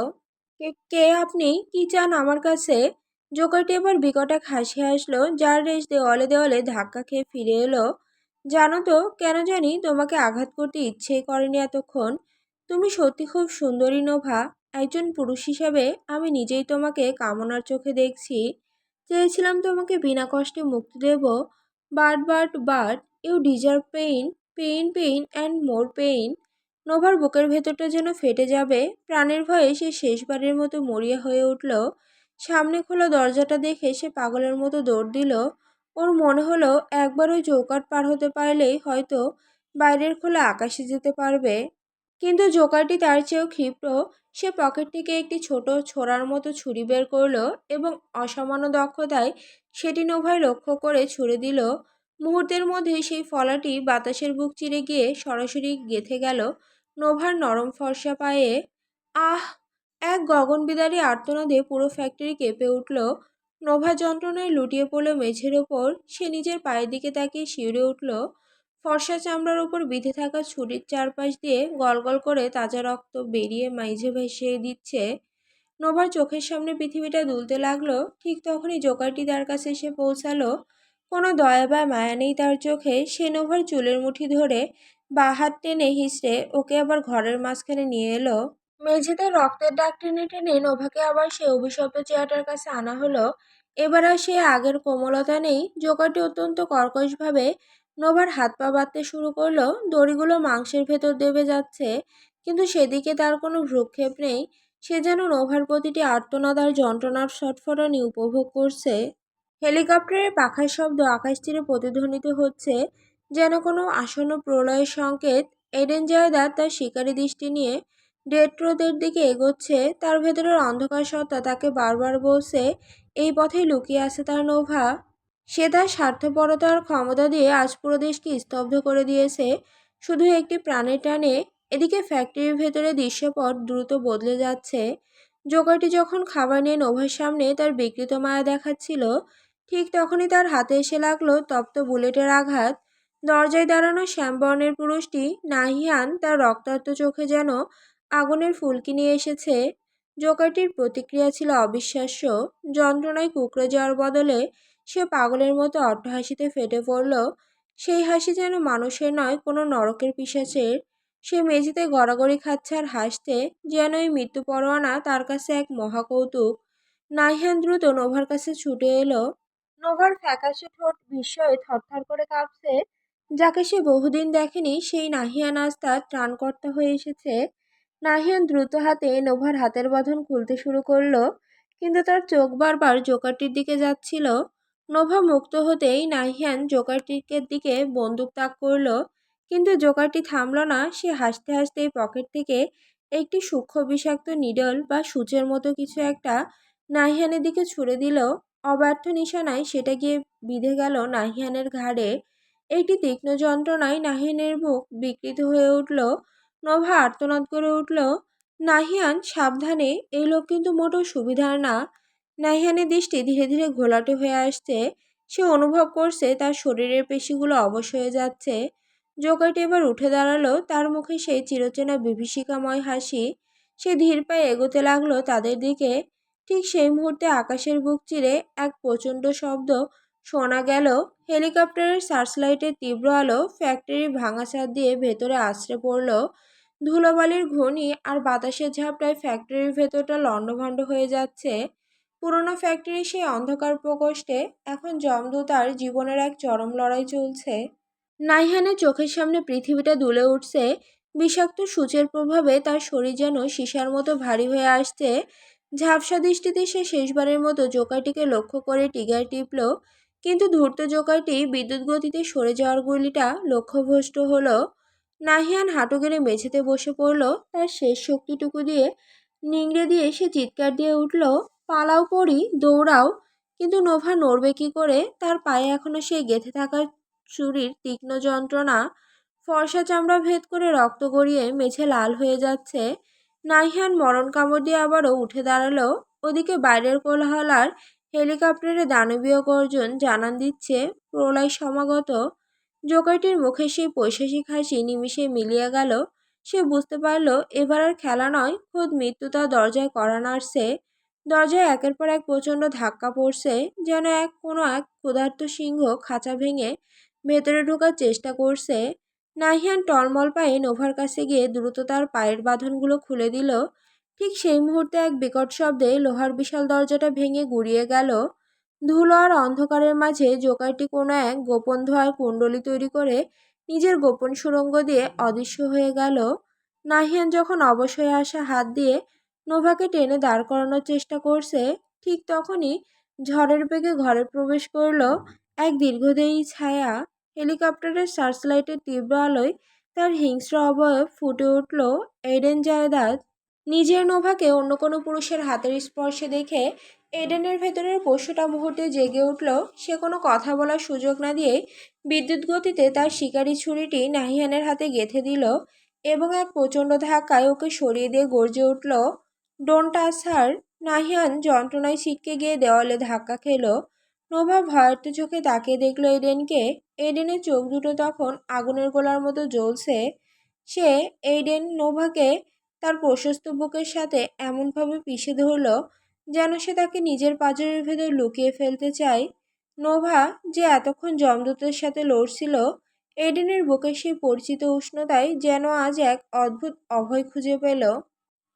A: কে কে আপনি, কি চান আমার কাছে? জোকারটি এবার বিকট এক হাসি হাসলো, যার রেশ দেওয়ালে দেওয়ালে ধাক্কা খেয়ে ফিরে এলো। জানো তো, কেন জানি তোমাকে আঘাত করতে ইচ্ছেই করেনি এতক্ষণ। তুমি সত্যি খুব সুন্দরী নোভা। একজন পুরুষ হিসাবে আমি নিজেই তোমাকে কামনার চোখে দেখছি। চেয়েছিলাম তোমাকে বিনা কষ্টে মুক্তি দেব। But you deserve pain, pain pain and more pain. নোভার বুকের ভেতরটা যেন ফেটে যাবে। প্রাণের ভয়ে সে শেষবারের মতো মরিয়া হয়ে উঠল। সামনে খোলা দরজাটা দেখে সে পাগলের মতো দৌড় দিল। ওর মনে হলো একবার ওই চৌকাঠ পার হতে পারলেই হয়তো বাইরের খোলা আকাশে যেতে পারবে। কিন্তু জোকারটি তার চেয়েও ক্ষিপ্র। সে পকেট থেকে একটি ছোট ছোরার মতো ছুরি বের করলো এবং অসামান্য দক্ষতায় সেটি নোভায় লক্ষ্য করে ছুড়ে দিল। মুহূর্তের মধ্যেই সেই ফলাটি বাতাসের বুক চিরে গিয়ে সরাসরি গেঁথে গেল নোভার নরম ফর্সা পায়ে। আহ! এক গগনবিদারী আর্তনাদে পুরো ফ্যাক্টরি কেঁপে উঠল। নোভা যন্ত্রণায় লুটিয়ে পড়ল মেঝের ওপর। সে নিজের পায়ের দিকে তাকিয়ে শিউরে উঠল। ফর্সা চামড়ার ওপর বিঁধে থাকা ছুরির চারপাশ দিয়ে গলগল করে তাজা রক্ত বেরিয়ে মেঝে ভেসে দিচ্ছে। নোভার চোখের সামনে পৃথিবীটা দুলতে লাগলো। ঠিক তখনই জোকারটি তার কাছে এসে পৌঁছালো। কোনো দয়া বা মায়া নেই তার চোখে। সে নোভার চুলের মুঠি ধরে বাঁ হাত টেনে হিঁচড়ে ওকে আবার ঘরের মাঝখানে নিয়ে এলো। মেঝেতে রক্তের দাগ টেনে টেনে নোভাকে আবার সেই অভিশপ্ত চেয়ারটার কাছে আনা হলো। এবার আর সে আগের কোমলতা নেই। জোকারটি অত্যন্ত কর্কশভাবে নোভার হাত পা বাঁধতে শুরু করলো। দড়িগুলো মাংসের ভেতর দেবে যাচ্ছে, কিন্তু সেদিকে তার কোনো ভ্রুক্ষেপ নেই। সে যেন নোভার প্রতিটি আর্তনাদ আর যন্ত্রণার ছটফটানি উপভোগ করছে। হেলিকপ্টারের পাখার শব্দ আকাশ তীরে প্রতিধ্বনিত হচ্ছে, যেন কোনো আসন্ন প্রলয়ের সংকেত। এডেন জায়দার তার শিকারী দৃষ্টি নিয়ে ডেট্রোদের দিকে এগোচ্ছে। তার ভেতরের অন্ধকার সত্তা তাকে বারবার বলছে এই পথেই লুকিয়ে আছে তার নোভা। সে তার স্বার্থপরতা আর ক্ষমতা দিয়ে আজ পুরো দেশকে স্তব্ধ করে দিয়েছে শুধু একটি প্রাণের টানে। এদিকে ফ্যাক্টরির ভেতরে দৃশ্যপট দ্রুত বদলে যাচ্ছে। জোকারটি যখন খাবার নিয়ে নোভার সামনে তার বিকৃত মায়া দেখাচ্ছিল, ঠিক তখনই তার হাতে এসে লাগলো তপ্ত বুলেটের আঘাত। দরজায় দাঁড়ানো শ্যামবর্ণের পুরুষটি নাহিয়ান তার রক্তাক্ত চোখে যেন আগুনের ফুলকি নিয়ে এসেছে। জোকারটির প্রতিক্রিয়া ছিল অবিশ্বাস্য। যন্ত্রণায় কুঁকড়ে যাওয়ার বদলে সে পাগলের মতো অট্টহাসিতে ফেটে পড়ল। সেই হাসি যেন মানুষের নয়, কোনো নরকের পিশাচের। সে মেঝেতে গড়াগড়ি খাচ্ছে আর হাসছে, যেন এই মৃত্যু পরোয়ানা তার কাছে এক মহাকৌতুক। নাহিয়ান দ্রুত নোভার কাছে ছুটে এলো। নোভার ফ্যাকাশে ঠোঁট বিস্ময়ে থরথর করে কাঁপছে। যাকে সে বহুদিন দেখেনি সেই নাহিয়ান আজ তার ত্রাণকর্তা হয়ে এসেছে। নাহিয়ান দ্রুত হাতে নোভার হাতের বাঁধন খুলতে শুরু করলো, কিন্তু তার চোখ বারবার জোকারটির দিকে যাচ্ছিল। নোভা মুক্ত হতেই নাহিয়ান জোকারটির দিকে বন্দুক তাক করলো, কিন্তু জোকারটি থামল না। সে হাসতে হাসতেই পকেট থেকে একটি সূক্ষ্ম বিষাক্ত নিডল বা সূচের মতো কিছু একটা নাহিয়ানের দিকে ছুড়ে দিল। অব্যর্থ নিশানায় সেটা গিয়ে বিঁধে গেল নাহিয়ানের ঘাড়ে। একটি তীক্ষ্ণ যন্ত্রণায় নাহিয়ানের বুক বিকৃত হয়ে উঠল। নোভা আর্তনাদ করে উঠল, নাহিয়ান সাবধানে, এই লোক কিন্তু মোটেও সুবিধার না। নাহিয়ানের দৃষ্টি ধীরে ধীরে ঘোলাটে হয়ে আসছে। সে অনুভব করছে তার শরীরের পেশিগুলো অবশ হয়ে যাচ্ছে। জোকারটি এবার উঠে দাঁড়ালো, তার মুখে সেই চিরচেনা বিভীষিকাময় হাসি। সে ধীর পায়ে এগোতে লাগলো তাদের দিকে। ঠিক সেই মুহূর্তে আকাশের বুক চিরে এক প্রচণ্ড শব্দ শোনা গেল। হেলিকপ্টারের সার্চলাইটের তীব্র আলো ফ্যাক্টরির ভাঙা ছাদ দিয়ে ভেতরে আছড়ে পড়ল। ধুলোবালির ঘূর্ণি আর বাতাসের ঝাপটায় ফ্যাক্টরির ভেতরটা লণ্ডভণ্ড হয়ে যাচ্ছে। পুরোনো ফ্যাক্টরির সেই অন্ধকার প্রকোষ্ঠে এখন যমদূত আর জীবনের এক চরম লড়াই চলছে। নাইহানের চোখের সামনে পৃথিবীটা দুলে উঠছে। বিষাক্ত সূচের প্রভাবে তার শরীর যেন সীসার মতো ভারী হয়ে আসছে। ঝাপসা দৃষ্টিতে সে শেষবারের মতো জোকারটিকে লক্ষ্য করে টিগার টিপল, কিন্তু ধূর্ত জোকারটি বিদ্যুৎ গতিতে সরে যাওয়ার গুলিটা লক্ষ্যভ্রষ্ট হলো। নাহিয়ান হাঁটু গেড়ে মেঝেতে বসে পড়ল। তার শেষ শক্তিটুকু দিয়ে নিংড়ে দিয়ে সে চিৎকার দিয়ে উঠল, পালাও পড়ি, দৌড়াও! কিন্তু নোভা নড়বে কি করে? তার পায়ে এখনো সেই গেঁথে থাকা ছুরির তীক্ষ্ণ যন্ত্রণা। ফর্সা চামড়া ভেদ করে রক্ত গড়িয়ে মেঝে লাল হয়ে যাচ্ছে। নাহিয়ান মরণ কামড় দিয়ে আবারও উঠে দাঁড়ালো। ওদিকে বাইরের কোলাহল আর হেলিকপ্টারে দানবীয় গর্জন জানান দিচ্ছে প্রলয় সমাগত। জোকারটির মুখে সেই পৈশাচিক হাসি নিমিষে মিলিয়ে গেল। সে বুঝতে পারল এবার আর খেলা নয়, খোদ মৃত্যু তার দরজায় কড়া নাড়ছে। দরজায় একের পর এক প্রচণ্ড ধাক্কা পড়ছে, যেন কোনো এক ক্ষুধার্ত সিংহ খাঁচা ভেঙে ভেতরে ঢোকার চেষ্টা করছে। নাহিয়ান টলমল পায়ে নোভার কাছে গিয়ে দ্রুত তার পায়ের বাঁধনগুলো খুলে দিল। ঠিক সেই মুহূর্তে এক বিকট শব্দে লোহার বিশাল দরজাটা ভেঙে গুড়িয়ে গেল। ধুলো আর অন্ধকারের মাঝে জোকারটি কোনো এক গোপন ধোঁয়ার কুণ্ডলী তৈরি করে নিজের গোপন সুড়ঙ্গ দিয়ে অদৃশ্য হয়ে গেল। নাহিয়ান যখন অবশ হয়ে আসা হাত দিয়ে নোভাকে টেনে দাঁড় করানোর চেষ্টা করছে, ঠিক তখনই ঝড়ের বেগে ঘরে প্রবেশ করল এক দীর্ঘদেহী ছায়া। হেলিকপ্টারের সার্চলাইটের তীব্র আলোয় তার হিংস্র অবয়ব ফুটে উঠল। এডেন জায়দাদ নিজের নোভাকে অন্য কোনো পুরুষের হাতের স্পর্শে দেখে এডেনের ভেতরের পশুটা মুহূর্তে জেগে উঠল। সে কোনো কথা বলার সুযোগ না দিয়ে বিদ্যুৎ গতিতে তার শিকারি ছুরিটি নাহিয়ানের হাতে গেঁথে দিল এবং এক প্রচণ্ড ধাক্কায় ওকে সরিয়ে দিয়ে গর্জে উঠল, ডোন্ট টাচ হার। নাহিয়ান যন্ত্রণায় ছিটকে গিয়ে দেওয়ালে ধাক্কা খেল। নোভা ভয়ার্ত চোখে তাকিয়ে দেখল এডেনকে। এডেনের চোখ দুটো তখন আগুনের গোলার মতো জ্বলছে। সে এইডেন নোভাকে তার প্রশস্ত বুকের সাথে এমনভাবে পিষে ধরল যেন সে তাকে নিজের পাঁজরের ভেতর লুকিয়ে ফেলতে চায়। নোভা যে এতক্ষণ যমদূতের সাথে লড়ছিল, এডেনের বুকের সেই পরিচিত উষ্ণতায় যেন আজ এক অদ্ভুত অভয় খুঁজে পেল।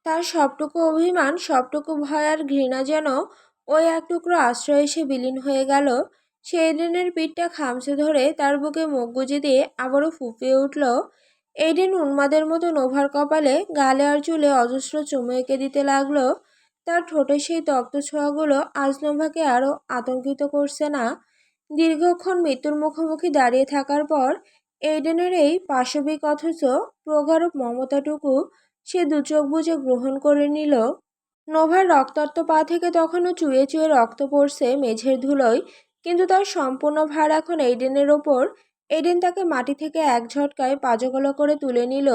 A: তার সবটুকু অভিমান, সবটুকু ভয় আর ঘৃণা যেন ওই এক টুকরো আশ্রয়ে এসে বিলীন হয়ে গেল। সে এডেনের পিঠটা খামচে ধরে তার বুকে মুখ গুজে দিয়ে আবারও ফুঁপিয়ে উঠল। এডেন উন্মাদের মতো নোভার কপালে, গালে আর চুলে অজস্র চুমু এঁকে দিতে লাগলো। তার ঠোঁটে সেই তপ্ত ছোঁয়াগুলো আজ নোভাকে আরও আতঙ্কিত করছে না। দীর্ঘক্ষণ মৃত্যুর মুখোমুখি দাঁড়িয়ে থাকার পর এইডেনের এই পাশবিক অথচ প্রগাঢ় মমতাটুকু সে দু চোখ বুজে গ্রহণ করে নিল। নোভার রক্তাক্ত পা থেকে তখনও চুয়ে চুয়ে রক্ত পড়ছে মেঝের ধুলোয়, কিন্তু তার সম্পূর্ণ ভার এখন এইডেনের ওপর। এইডেন তাকে মাটি থেকে এক ঝটকায় পাজগলা করে তুলে নিল।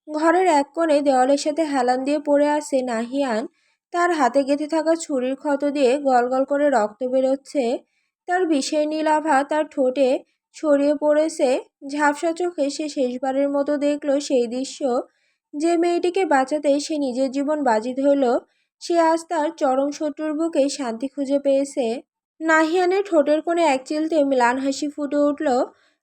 A: ঘরের এক কোণে দেওয়ালের সাথে হেলান দিয়ে পড়ে আছে নাহিয়ান। তার হাতে গেঁথে থাকা ছুরির ক্ষত দিয়ে গলগল করে রক্ত বেরোচ্ছে। তার বিষের নীল আভা তার ঠোঁটে ছড়িয়ে পড়েছে। ঝাপসা চোখে সে শেষবারের মতো দেখল সেই দৃশ্য। যে মেয়েটিকে বাঁচাতে সে নিজের জীবন বাজি ধরল, সে আজ তার চরম শত্রুর বুকে শান্তি খুঁজে পেয়েছে। নাহিয়ানের ঠোঁটের কোণে এক চিলতে ম্লান হাসি ফুটে উঠল।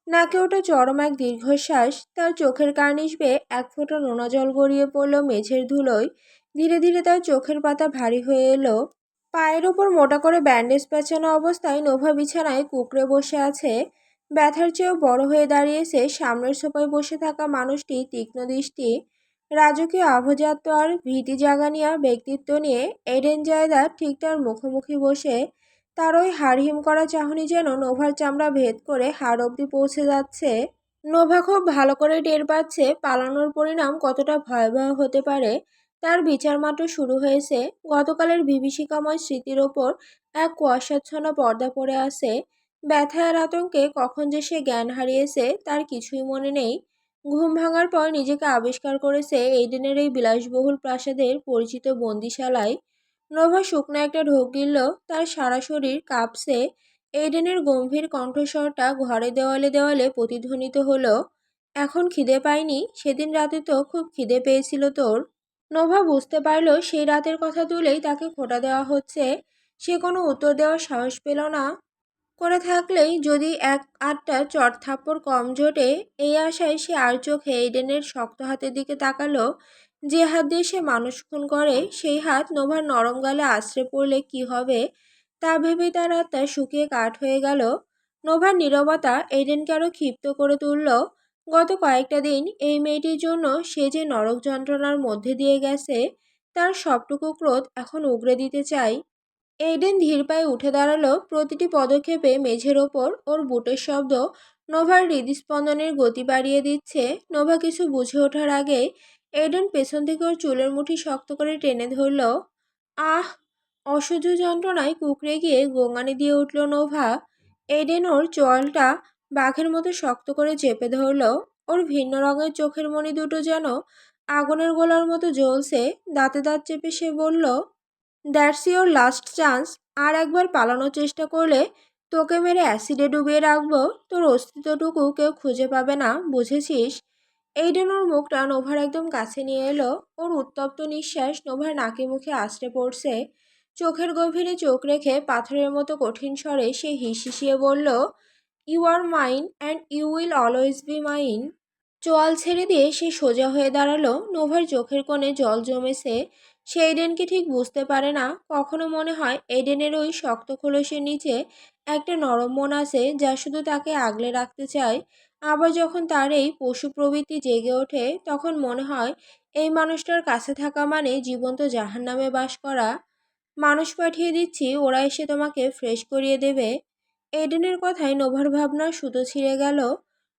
A: নাকে ওটা চরম এক দীর্ঘশ্বাস। তার চোখের কার্নিশ বেয়ে এক ফোঁটা নোনা জল গড়িয়ে পড়ল মেঝের ধুলোয়। ধীরে ধীরে তার চোখের পাতা ভারী হয়ে এলো। পায়ের ওপর মোটা করে ব্যান্ডেজ পেঁচানো অবস্থায় নোভা বিছানায় কুঁকড়ে বসে আছে। ব্যথার চেয়েও বড় হয়ে দাঁড়িয়েছে সামনের সোফায় বসে থাকা মানুষটি তীক্ষ্ণ দৃষ্টি, রাজকীয় আভিজাত্য আর ভীতি জাগানিয়া ব্যক্তিত্ব নিয়ে এডেন জায়দাদ ঠিক তার মুখোমুখি বসে। তার ওই হাড়হিম করা চাহনি যেন নোভার চামড়া ভেদ করে হাড় অবধি পৌঁছে যাচ্ছে। নোভা খুব ভালো করে টের পাচ্ছে পালানোর পরিণাম কতটা ভয়াবহ হতে পারে। তার বিচার মাত্র শুরু হয়েছে। গতকালের বিভীষিকাময় স্মৃতির ওপর এক কুয়াশাচ্ছন্ন পর্দা পড়ে আছে। ব্যথা আর আতঙ্কে কখন যে সে জ্ঞান হারিয়েছে তার কিছুই মনে নেই। ঘুম ভাঙার পর নিজেকে আবিষ্কার করেছে এইডেনের এই বিলাসবহুল প্রাসাদের পরিচিত বন্দিশালায়। নোভা শুকনো একটা ঢোক গিলল। তার সারা শরীর কাঁপছে। এইডেনের গম্ভীর কণ্ঠস্বরটা ঘরে দেওয়ালে দেওয়ালে প্রতিধ্বনিত হলো, এখন খিদে পায়নি? সেদিন রাতে তো খুব খিদে পেয়েছিল তোর। নোভা বুঝতে পারল সেই রাতের কথা তুলেই তাকে খোঁটা দেওয়া হচ্ছে। সে কোনো উত্তর দেওয়ার সাহস পেল না। করে থাকলেই যদি এক আধটা চড় থাপ্পড় কম জোটে, এই আশায় সে আর চোখে এইডেনের শক্ত হাতের দিকে তাকালো। যে হাত দিয়ে সে মানুষ খুন করে, সেই হাত নোভার নরম গালে আছড়ে পড়লে কি হবে তা ভেবেই তার আত্মা শুকিয়ে কাঠ হয়ে গেল। নোভার নীরবতা এইডেনকে আরো ক্ষিপ্ত করে তুলল। গত কয়েকটা দিন এই মেয়েটির জন্য সে যে নরক যন্ত্রণার মধ্যে দিয়ে গেছে, তার সবটুকু ক্রোধ এখন উগরে দিতে চায়। এইডেন ধীর পায়ে উঠে দাঁড়ালো। প্রতিটি পদক্ষেপে মেঝের ওপর ওর বুটের শব্দ নোভার হৃদস্পন্দনের গতি বাড়িয়ে দিচ্ছে। নোভা কিছু বুঝে ওঠার আগে এইডেন পেছন থেকে ওর চুলের মুঠি শক্ত করে টেনে ধরল। আহ! অসহ্য যন্ত্রণায় কুঁকড়ে গিয়ে গোঙানি দিয়ে উঠল নোভা। এইডেন ওর চোয়ালটা বাঘের মতো শক্ত করে চেপে ধরল। ওর ভিন্ন রঙের চোখের মণি দুটো যেন আগুনের গোলার মতো জ্বলছে। দাঁতে দাঁত চেপে সে বলল, দ্যাটস ইওর লাস্ট চান্স। আর একবার পালানোর চেষ্টা করলে তোকে মেরে অ্যাসিডে ডুবিয়ে রাখবো। তোর অস্তিত্বটুকু কেউ খুঁজে পাবে না, বুঝেছিস? এইডেন ওর মুখটা নোভার একদম কাছে নিয়ে এলো। ওর উত্তপ্ত নিঃশ্বাস নোভার নাকে মুখে আছড়ে পড়ছে। চোখের গভীরে চোখ রেখে পাথরের মতো কঠিন স্বরে সে হিসিয়ে বলল, you are mine and you will always be mine. চোয়াল ছেড়ে দিয়ে সে সোজা হয়ে দাঁড়ালো। নোভার চোখের কোণে জল জমেছে। সে এডেনকে ঠিক বুঝতে পারে না। কখনো মনে হয় এডেনের ওই শক্ত খোলসের নিচে একটা নরম মন আছে যা শুধু তাকে আগলে রাখতে চায়। আবার যখন তার এই পশু প্রবৃত্তি জেগে ওঠে তখন মনে হয় এই মানুষটার কাছে থাকা মানে জীবন্ত জাহান্নামে বাস করা। মানুষ পাঠিয়ে দিচ্ছি, ওরা এসে তোমাকে ফ্রেশ করিয়ে দেবে। এডেনের কথায় নোভার ভাবনার সুতো ছিঁড়ে গেল।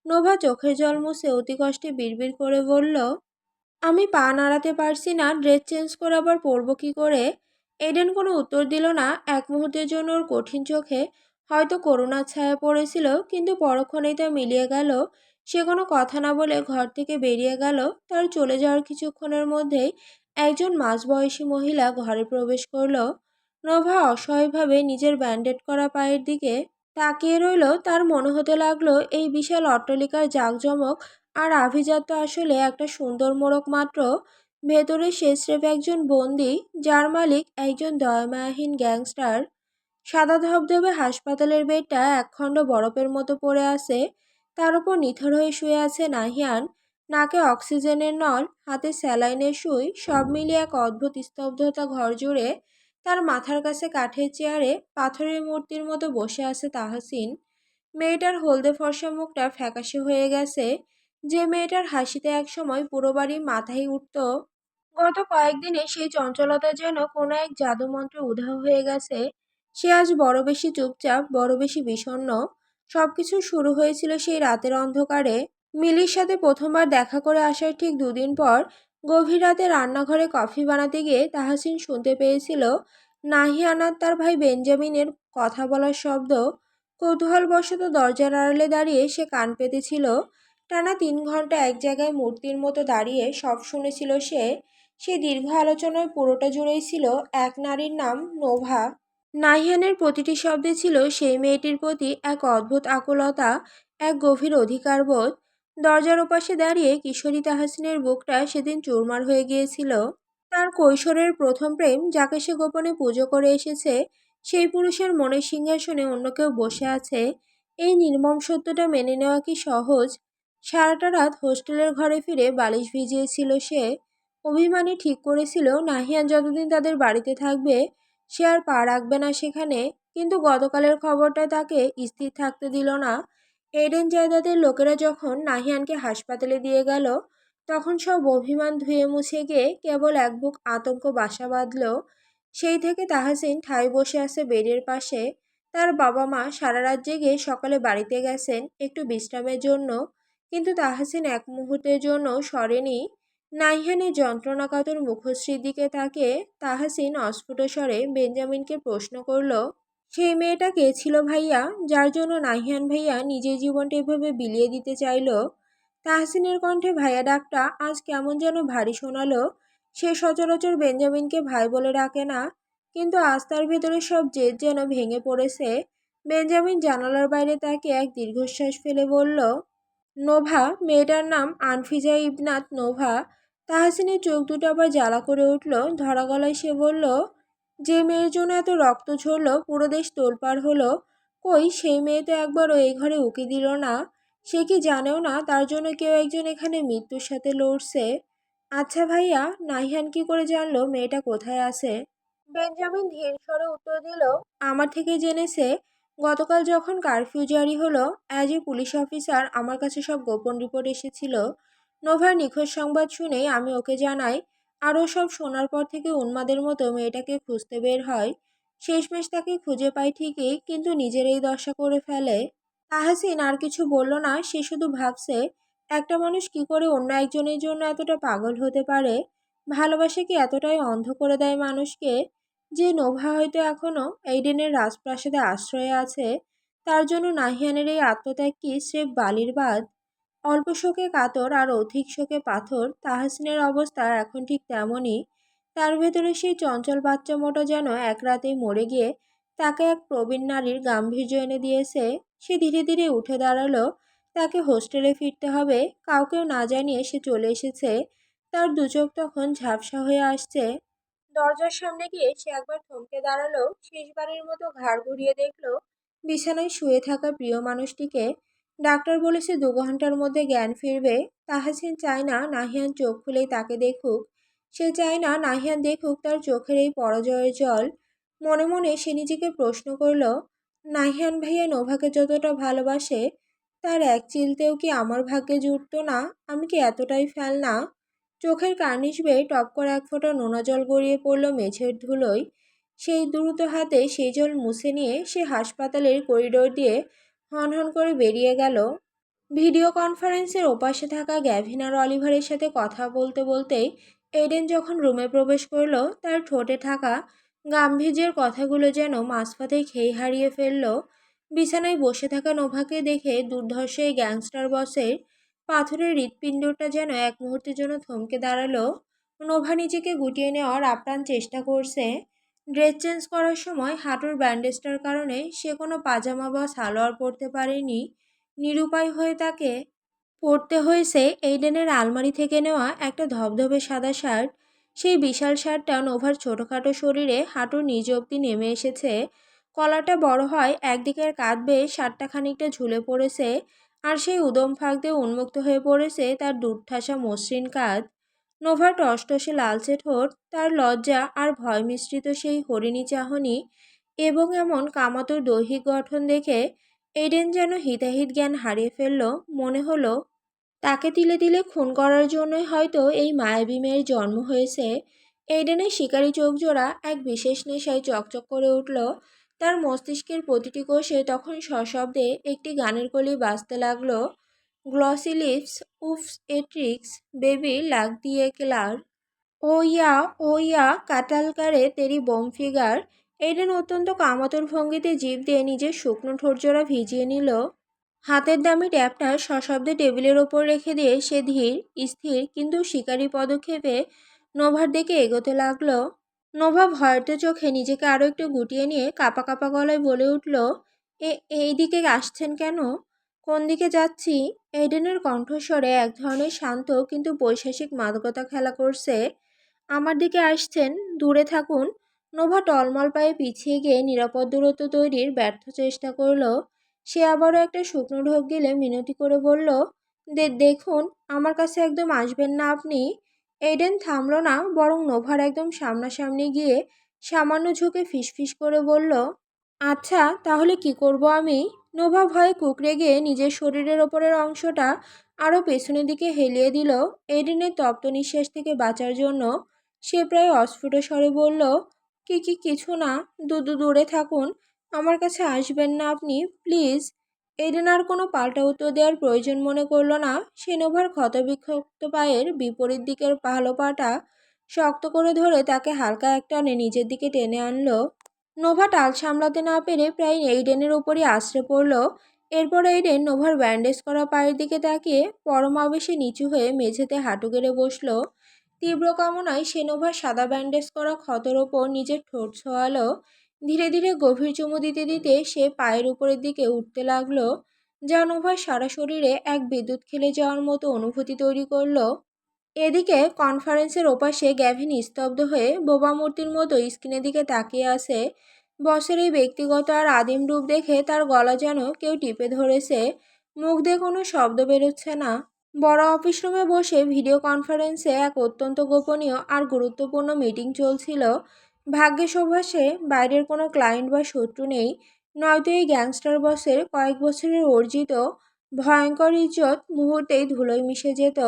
A: নোভা চোখের জল মুছে অতি কষ্টে বিড়বিড় করে বলল, আমি পা নাড়াতে পারছি না, ড্রেস চেঞ্জ করে আবার পরবো কি করে? এডেন কোনো উত্তর দিল না। এক মুহূর্তের জন্য ওর কঠিন চোখে হয়তো করুণার ছায়া পড়েছিল, কিন্তু পরক্ষণেই তা মিলিয়ে গেল। সে কোনো কথা না বলে ঘর থেকে বেরিয়ে গেল। তার চলে যাওয়ার কিছুক্ষণের মধ্যেই একজন মাঝবয়সী মহিলা ঘরে প্রবেশ করলো। নোভা অসহায়ভাবে নিজের ব্যান্ডেড করা পায়ের দিকে তাকিয়ে রইল। তার মনে হতে লাগলো এই বিশাল অট্টালিকার জাঁকজমক আর আভিজাত্য আসলে একটা সুন্দর মোড়ক মাত্র। ভেতরে সে স্রেফ একজন বন্দি, যার মালিক একজন দয়ামায়াহীন গ্যাংস্টার। সাদা ধবধবে হাসপাতালের বেডটা একখণ্ড বরফের মতো পড়ে আছে। তার উপর নিথর হয়ে শুয়ে আছে নাহিয়ান। নাকে অক্সিজেনের নল, হাতে স্যালাইনের সুই, সব মিলিয়ে এক অদ্ভুত স্তব্ধতা ঘর জুড়ে। তার মাথার কাছে কাঠের চেয়ারে পাথরের মূর্তির মতো বসে আছে তাহসিন। মেয়েটার হলদে ফর্সা মুখটা ফ্যাকাশে হয়ে গেছে। যে মেয়েটার হাসিতে একসময় পুরো বাড়ি মাথায় উঠত, গত কয়েকদিনে সেই চঞ্চলতা যেন কোনো এক জাদুমন্ত্রে উধাও হয়ে গেছে। সে আজ বড় বেশি চুপচাপ, বড় বেশি বিষণ্ণ। সবকিছু শুরু হয়েছিল সেই রাতের অন্ধকারে। মিলির সাথে প্রথমবার দেখা করে আসার ঠিক দুদিন পর গভীর রাতে রান্নাঘরে কফি বানাতে গিয়ে তাহসিন শুনতে পেয়েছিল নাহিয়ান আর তার ভাই বেঞ্জামিনের কথা বলার শব্দ। কৌতূহলবশত দরজার আড়ালে দাঁড়িয়ে সে কান পেতেছিল। টানা 3 ঘন্টা এক জায়গায় মূর্তির মতো দাঁড়িয়ে সব শুনেছিল সে। সেই দীর্ঘ আলোচনার পুরোটা জুড়েই ছিল এক নারীর নাম, নোভা। নাহিয়ানের প্রতিটি শব্দে ছিল সেই মেয়েটির প্রতি এক অদ্ভুত আকুলতা, এক গভীর অধিকারবোধ। দরজার ওপাশে দাঁড়িয়ে কিশোরী তাহসিনের বুকটা সেদিন চুরমার হয়ে গিয়েছিল। তার কৈশোরের প্রথম প্রেম, যাকে সে গোপনে পুজো করে এসেছে, সেই পুরুষের মনের সিংহাসনে অন্য কেউ বসে আছে। এই নির্মম সত্যটা মেনে নেওয়া কি সহজ? সারাটা রাত হোস্টেলের ঘরে ফিরে বালিশ ভিজিয়েছিল সে। অভিমানী ঠিক করেছিল নাহিয়ান যতদিন তাদের বাড়িতে থাকবে সে আর পা রাখবে না সেখানে। কিন্তু গতকালের খবরটা তাকে স্থির থাকতে দিল না। এডেন জায়দাদের লোকেরা যখন নাহিয়ানকে হাসপাতালে দিয়ে গেল, তখন সব অভিমান ধুয়ে মুছে গিয়ে কেবল এক বুক আতঙ্ক বাসা বাঁধল। সেই থেকে তাহসিন ঠায় বসে আছে বেডের পাশে। তার বাবা মা সারা রাত জেগে সকালে বাড়িতে গেছেন একটু বিশ্রামের জন্য, কিন্তু তাহসিন এক মুহূর্তের জন্য সরেনি। নাহিয়ানের যন্ত্রণাকাতর মুখশ্রীর দিকে তাকিয়ে তাহসিন অস্ফুট স্বরে বেঞ্জামিনকে প্রশ্ন করল, সেই মেয়েটা কে ছিল ভাইয়া, যার জন্য নাহিয়ান ভাইয়া নিজের জীবনটা এভাবে বিলিয়ে দিতে চাইল? তাহসিনের কণ্ঠে ভাইয়া ডাকটা আজ কেমন যেন ভারী শোনালো। সে সচরাচর বেঞ্জামিনকে ভাই বলে ডাকে না, কিন্তু আজ তার ভেতরে সব জেদ যেন ভেঙে পড়েছে। বেঞ্জামিন জানালার বাইরে তাকে এক দীর্ঘশ্বাস ফেলে বলল, নোভা, মেয়েটার নাম আনফিজা ইবনাত নোভা। তাহসিনের চোখ দুটো আবার জ্বালা করে উঠল। ধরা গলায় সে বলল, যে মেয়ের জন্য এত রক্ত ঝরল, পুরো দেশ তোলপাড় হলো, কই সেই মেয়ে তো একবারও এই ঘরে উকি দিল না। সে কি জানেও না তার জন্য কেউ একজন এখানে মৃত্যুর সাথে লড়ছে? আচ্ছা ভাইয়া, নাহিয়ান কি করে জানলো মেয়েটা কোথায় আছে? বেঞ্জামিন ধীর স্বরে উত্তর দিল, আমার থেকে জেনেছে। গতকাল যখন কারফিউ জারি হলো, অ্যাজ এ পুলিশ অফিসার আমার কাছে সব গোপন রিপোর্ট এসেছিল। নোভার নিখোঁজ সংবাদ শুনেই আমি ওকে জানাই। আরও সব শোনার পর থেকে উন্মাদের মতো মেয়েটাকে খুঁজতে বের হয়। শেষমেশ তাকে খুঁজে পাই ঠিকই, কিন্তু নিজের এই দশা করে ফেলে। তাহসিন আর কিছু বলল না। সে শুধু ভাবছে, একটা মানুষ কি করে অন্য একজনের জন্য এতটা পাগল হতে পারে? ভালোবাসা কি এতটাই অন্ধ করে দেয় মানুষকে? যে নোভা হয়তো এখনো এইডেনের রাজপ্রাসাদে আশ্রয়ে আছে, তার জন্য নাহিয়ানের এই আত্মত্যাগ কি স্রেফ বালির বাঁধ? অল্প শোকে কাতর আর অধিক শোকে পাথর তাহসিনের অবস্থা এখন ঠিক তেমনই। তার ভেতরে সেই চঞ্চল বাচ্চা মোটা যেন এক রাতেই মরে গিয়ে তাকে এক প্রবীণ নারীর গাম্ভীর্য এনে দিয়েছে। সে ধীরে ধীরে উঠে দাঁড়ালো। তাকে হোস্টেলে ফিরতে হবে। কাউকেও না জানিয়ে সে চলে এসেছে। তার দুচোখ তখন ঝাপসা হয়ে আসছে। দরজার সামনে গিয়ে সে একবার থমকে দাঁড়ালো, শেষবারের মতো ঘাড় ঘুরিয়ে দেখলো বিছানায় শুয়ে থাকা প্রিয় মানুষটিকে। ডাক্তার বলেছে 2 ঘন্টার মধ্যে জ্ঞান ফিরবে। তাহসিন চায় না নাহিয়ান চোখ খুলেই তাকে দেখুক। সে চায় না নাহিয়ান দেখুক তার চোখের এই পরাজয়ের জল। মনে মনে সে নিজেকে প্রশ্ন করল, নাহিয়ান ভাইয়া নোভাকে যতটা ভালোবাসে, তার এক চিলতেও কি আমার ভাগ্যে জুটতো না? আমি কি এতটাই ফেলনা? চোখের কার্নিশ বেয়ে টপ করে এক ফোঁটা নোনা জল গড়িয়ে পড়ল মেঝের ধুলোয়। সেই দ্রুত হাতে সেই জল মুছে নিয়ে সে হাসপাতালের করিডোর দিয়ে হনহন করে বেরিয়ে গেল। ভিডিও কনফারেন্সের ওপাশে থাকা গ্যাভিন আর অলিভারের সাথে কথা বলতে বলতেই এডেন যখন রুমে প্রবেশ করলো, তার ঠোঁটে থাকা গাম্ভীর্যের কথাগুলো যেন মাঝপথেই খেই হারিয়ে ফেলল। বিছানায় বসে থাকা নোভাকে দেখে দুর্ধর্ষ এই গ্যাংস্টার বসের পাথরের হৃৎপিণ্ডটা যেন এক মুহূর্তের জন্য থমকে দাঁড়ালো। নোভা নিজেকে গুটিয়ে নেওয়ার আপ্রাণ চেষ্টা করছে। ড্রেস চেঞ্জ করার সময় হাঁটুর ব্যান্ডেজটার কারণে সে কোনো পাজামা বা সালোয়ার পরতে পারেনি। নিরুপায় হয়ে তাকে পরতে হয়েছে এইডেনের আলমারি থেকে নেওয়া একটা ধবধবে সাদা শার্ট। সেই বিশাল শার্টটা নোভার ছোটোখাটো শরীরে হাঁটুর নিচ অব্দি নেমে এসেছে। কলারটা বড় হয়, একদিকের কাঁধ বেয়ে শার্টটা খানিকটা ঝুলে পড়েছে, আর সেই উদম ফাঁক দিয়ে উন্মুক্ত হয়ে পড়েছে তার দুধঠাসা মসৃণ কাঁধ। নোভার টসটসে লালচে ঠোঁট, তার লজ্জা আর ভয় মিশ্রিত সেই হরিণী চাহনি এবং এমন কামাতুর দৈহিক গঠন দেখে এডেন যেন হিতাহিত জ্ঞান হারিয়ে ফেলল। মনে হলো তাকে তিলে তিলে খুন করার জন্যই হয়তো এই মায়াবী মেয়ের জন্ম হয়েছে। এডেনের শিকারী চোখজোড়া এক বিশেষ নেশায় চকচক করে উঠল। তার মস্তিষ্কের প্রতিটি কোষে তখন সশব্দে একটি গানের কলি বাজতে লাগলো। গ্লসি লিপস, উফস এ ট্রিক্স, বেবি লাগ দিয়ে কেলার, ও ইয়া কাটাল করে তেরি বোম ফিগার। এডেন অত্যন্ত কামাতুর ভঙ্গিতে জিভ দিয়ে নিজের শুকনো ঠোঁটজোড়া ভিজিয়ে নিল। হাতের দামি ট্যাপটা সশব্দে টেবিলের ওপর রেখে দিয়ে সে ধীর, স্থির কিন্তু শিকারী পদক্ষেপে নোভার দিকে এগোতে লাগলো। নোভা ভয়ার্ত চোখে নিজেকে আরও একটু গুটিয়ে নিয়ে কাঁপা কাঁপা গলায় বলে উঠল, এই দিকে আসছেন কেন? কোন দিকে যাচ্ছি? এডেনের কণ্ঠস্বরে এক ধরনের শান্ত কিন্তু বৈশাসিক মাদকতা খেলা করছে। আমার দিকে আসছেন, দূরে থাকুন। নোভা টলমল পায়ে পিছিয়ে গিয়ে নিরাপদ দূরত্ব তৈরির ব্যর্থ চেষ্টা করল। সে আবারও একটা শুকনো ঢোক গেলে মিনতি করে বলল, দেখুন, আমার কাছে একদম আসবেন না আপনি। এডেন থামল না, বরং নোভার একদম সামনাসামনি গিয়ে সামান্য ঝুঁকে ফিসফিস করে বলল, আচ্ছা তাহলে কি করব আমি? নোভা ভয়ে কুঁকড়ে গিয়ে নিজের শরীরের ওপরের অংশটা আরও পেছনের দিকে হেলিয়ে দিল এডেনের তপ্ত নিঃশ্বাস থেকে বাঁচার জন্য। সে প্রায় অস্ফুট স্বরে বলল, কিছু না, দূরে থাকুন, আমার কাছে আসবেন না আপনি, প্লিজ। এডেন আর কোনো পাল্টা উত্তর দেওয়ার প্রয়োজন মনে করল না। সে নোভার ক্ষতবিক্ষত পায়ের বিপরীত দিকের ভালো পাটা শক্ত করে ধরে তাকে হালকা এক টানে নিজের দিকে টেনে আনলো। নোভা টাল সামলাতে না পেরে প্রায় এইডেনের উপরই আছড়ে পড়ল। এরপর এইডেন নোভার ব্যান্ডেজ করা পায়ের দিকে তাকিয়ে পরম আবেশে নিচু হয়ে মেঝেতে হাঁটু গেড়ে বসল। তীব্র কামনায় সে নোভার সাদা ব্যান্ডেজ করা ক্ষতর ওপর নিজের ঠোঁট ছোঁয়ালো। ধীরে ধীরে গভীর চুমু দিতে দিতে সে পায়ের উপরের দিকে উঠতে লাগলো, যা নোভার সারা শরীরে এক বিদ্যুৎ খেলে যাওয়ার মতো অনুভূতি তৈরি করলো। এদিকে কনফারেন্সের ওপাশে গ্যাভিন স্তব্ধ হয়ে বোবা মূর্তির মতো স্ক্রিনের দিকে তাকিয়ে আছে। বসের এই ব্যক্তিগত আর আদিম রূপ দেখে তার গলা যেন কেউ টিপে ধরেছে। মুখ দিয়ে কোনো শব্দ বেরোচ্ছে না। বড় অফিস রুমে বসে ভিডিও কনফারেন্সে এক অত্যন্ত গোপনীয় আর গুরুত্বপূর্ণ মিটিং চলছিল। ভাগ্যে সৌভাসে বাইরের কোনো ক্লায়েন্ট বা শত্রু নেই, নয়তো এই গ্যাংস্টার বসের কয়েক বছরের অর্জিত ভয়ঙ্কর ইজ্জত মুহূর্তেই ধুলোয় মিশে যেত।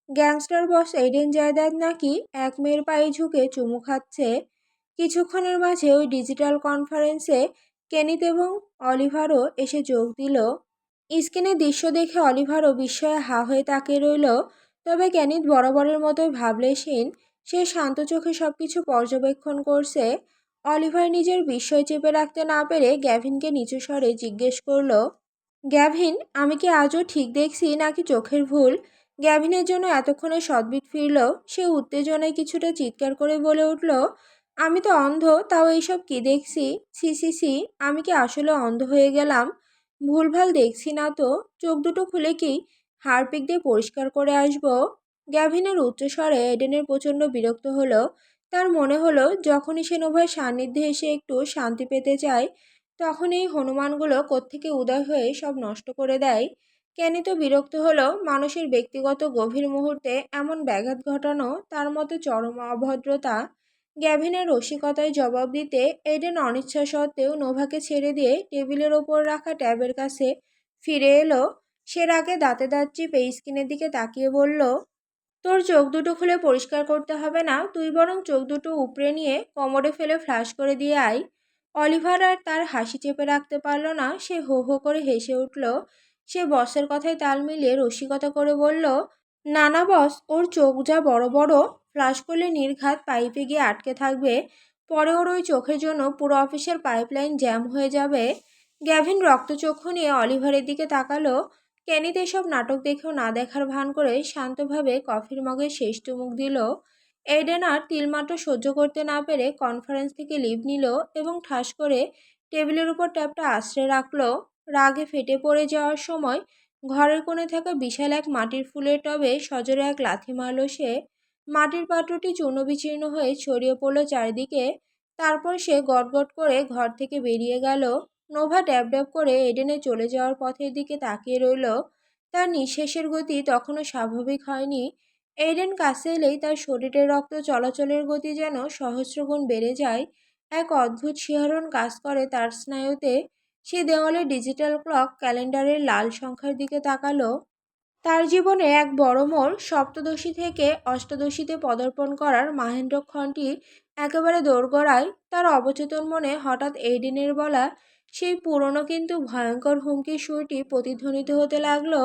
A: গ্যাংস্টার বস এডেন জায়দাদ নাকি এক মেয়ের পায়ে ঝুঁকে চুমু খাচ্ছে। কিছুক্ষণের মাঝে ওই ডিজিটাল কনফারেন্সে কেনিত এবং অলিভারও এসে যোগ দিল। স্ক্রিনের দৃশ্য দেখে অলিভারও বিস্ময়ে হা হয়ে তাকিয়ে রইল। তবে কেনিত বরাবরের মতোই ভাবলেশীন। সে শান্ত চোখে সবকিছু পর্যবেক্ষণ করছে। অলিভার নিজের বিস্ময় চেপে রাখতে না পেরে গ্যাভিনকে নিচু স্বরে জিজ্ঞেস করল, গ্যাভিন, আমি কি আজও ঠিক দেখছি নাকি চোখের ভুল? গ্যাভিনের জন্য এতক্ষণে সদ্বিক ফিরল। সে উত্তেজনায় কিছুটা চিৎকার করে বলে উঠল, আমি তো অন্ধ, তাও এইসব কি দেখছি? ছি ছি ছি, আমি কি আসলে অন্ধ হয়ে গেলাম? ভুলভাল দেখছি না তো? চোখ দুটো খুলে কি হারপিক দিয়ে পরিষ্কার করে আসবো? গ্যাভিনের উচ্চস্বরে এডেনের প্রচণ্ড বিরক্ত হলো। তার মনে হলো যখনই সে নোভার সান্নিধ্যে এসে একটু শান্তি পেতে চায়, তখন এই হনুমানগুলো কোত্থেকে উদয় হয়ে সব নষ্ট করে দেয়। কেনি তো বিরক্ত হলো মানুষের ব্যক্তিগত গভীর মুহূর্তে এমন ব্যাঘাত ঘটানো তার মতো চরম অভদ্রতা। গ্যাভিনের রসিকতায় জবাব দিতে এডেন অনিচ্ছা সত্ত্বেও নোভাকে ছেড়ে দিয়ে টেবিলের ওপর রাখা ট্যাবের কাছে ফিরে এলো। সে রাগে দাঁতে দাঁত চিপে স্ক্রিনের দিকে তাকিয়ে বলল, তোর চোখ দুটো খুলে পরিষ্কার করতে হবে না, তুই বরং চোখ দুটো উপড়ে নিয়ে কোমরে ফেলে ফ্লাশ করে দিয়ে আয়। অলিভার আর তার হাসি চেপে রাখতে পারল না, সে হো হো করে হেসে উঠল। সে বসের কথায় তাল মিলিয়ে রসিকতা করে বলল, না না বস, ওর চোখ যা বড় বড়, ফ্লাশ করলে নির্ঘাত পাইপে গিয়ে আটকে থাকবে, পরে ওর ওই চোখের জন্য পুরো অফিসের পাইপলাইন জ্যাম হয়ে যাবে। গ্যাভিন রক্তচক্ষু নিয়ে অলিভারের দিকে তাকালো। কেনিতে এসব নাটক দেখেও না দেখার ভান করে শান্তভাবে কফির মগে শেষ চুমুক দিল। এডেন আর তিলমাত্র সহ্য করতে না পেরে কনফারেন্স থেকে লিভ নিল এবং ঠাস করে টেবিলের উপর ট্যাপটা আশ্রে রাখলো। রাগে ফেটে পড়ে যাওয়ার সময় ঘরের কোণে থাকা বিশাল এক মাটির ফুলের টবে সজোরে এক লাথি মারল সে। মাটির পাত্রটি চূর্ণ বিচীর্ণ হয়ে ছড়িয়ে পড়ল চারিদিকে। তারপর সে গটগট করে ঘর থেকে বেরিয়ে গেল। নোভা ড্যাব ড্যাব করে এডেনে চলে যাওয়ার পথের দিকে তাকিয়ে রইল। তার নিঃশ্বাসের গতি তখনও স্বাভাবিক হয়নি। এডেন কাছে এলেই তার শরীরের রক্ত চলাচলের গতি যেন সহস্রগুণ বেড়ে যায়। এক অদ্ভুত শিহরণ কাজ করে তার স্নায়ুতে। সে দেওয়ালে ডিজিটাল ক্লক ক্যালেন্ডারের লাল সংখ্যার দিকে তাকালো। তার জীবনে এক বড় মোড়, সপ্তদশী থেকে অষ্টাদশীতে পদার্পণ করার মাহেন্দ্রক্ষণটি একেবারে দোরগোড়ায়। তার অবচেতন মনে হঠাৎ এইডেনের বলা সেই পুরনো কিন্তু ভয়ঙ্কর হুমকির সুরটি প্রতিধ্বনিত হতে লাগলো,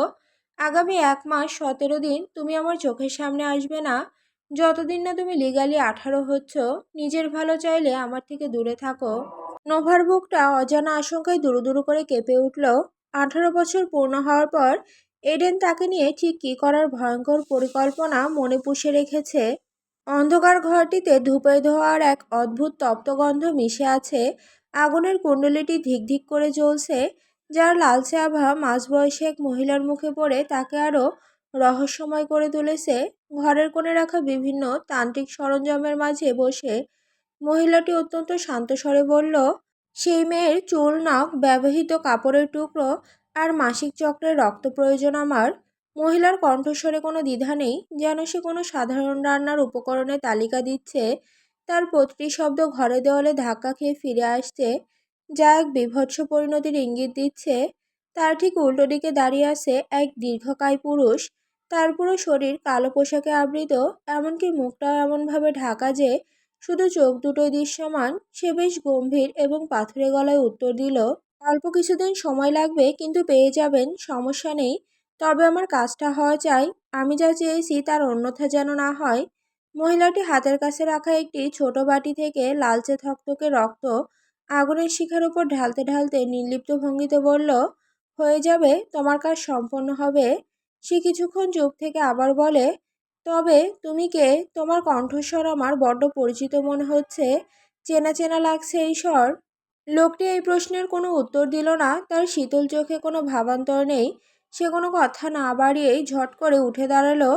A: আগামী 1 মাস 17 দিন তুমি আমার চোখের সামনে আসবে না। যতদিন না তুমি লিগালি 18 হচ্ছ, নিজের ভালো চাইলে আমার থেকে দূরে থাকো। নোভার বুকটা অজানা আশঙ্কায় দুরু দুরু করে কেঁপে উঠল। 18 বছর পূর্ণ হওয়ার পর এডেন তাকে নিয়ে ঠিক কী করার ভয়ঙ্কর পরিকল্পনা মনে পুষে রেখেছে। অন্ধকার ঘরটিতে ধূপে ধোয়ার এক অদ্ভুত তপ্ত গন্ধ মিশে আছে। আগুনের কুণ্ডলিটি ধিক ধিক করে জ্বলছে, যার লালচে আভা মাঝবয়সী এক মহিলার মুখে পড়ে তাকে আরও রহস্যময় করে তুলেছে। ঘরের কোণে রাখা বিভিন্ন তান্ত্রিক সরঞ্জামের মাঝে বসে মহিলাটি অত্যন্ত শান্ত স্বরে বলল, সেই মেয়ের চুল, নখ, ব্যবহৃত কাপড়ের টুকরো আর মাসিক চক্রের রক্ত প্রয়োজন আমার। মহিলার কণ্ঠস্বরে কোনো দ্বিধা নেই, যেন সে কোনো সাধারণ রান্নার উপকরণের তালিকা দিচ্ছে। তার প্রতিটি শব্দ ঘরে দেওয়ালে ধাক্কা খেয়ে ফিরে আসছে, যা এক বীভৎস পরিণতির ইঙ্গিত দিচ্ছে। তার ঠিক উল্টো দিকে দাঁড়িয়ে আছে এক দীর্ঘকায় পুরুষ। তার পুরো শরীর কালো পোশাকে আবৃত, এমনকি মুখটাও এমনভাবে ঢাকা যে শুধু চোখ দুটোই দৃশ্যমান। সে বেশ গম্ভীর এবং পাথুরে গলায় উত্তর দিল, অল্প কিছুদিন সময় লাগবে, কিন্তু পেয়ে যাবেন, সমস্যা নেই। তবে আমার কাজটা হওয়া চাই। আমি যা চেয়েছি তার অন্যথা যেন না হয়। মহিলাটি হাতের কাছে রাখা একটি ছোট বাটি থেকে লালচে থকথকে রক্ত আগুনের শিখার উপর ঢালতে ঢালতে নির্লিপ্ত ভঙ্গিতে বলল, হয়ে যাবে, তোমার কাজ সম্পন্ন হবে। সে কিছুক্ষণ চুপ থেকে আবার বলে, তবে তুমি কে? তোমার কণ্ঠস্বর আমার বড্ড পরিচিত মনে হচ্ছে, চেনা চেনা লাগছে এই স্বর। লোকটি এই প্রশ্নের কোনো উত্তর দিল না। তার শীতল চোখে কোনো ভাবান্তর নেই। সে কোনো কথা না বাড়িয়েই ঝট করে উঠে দাঁড়ালো।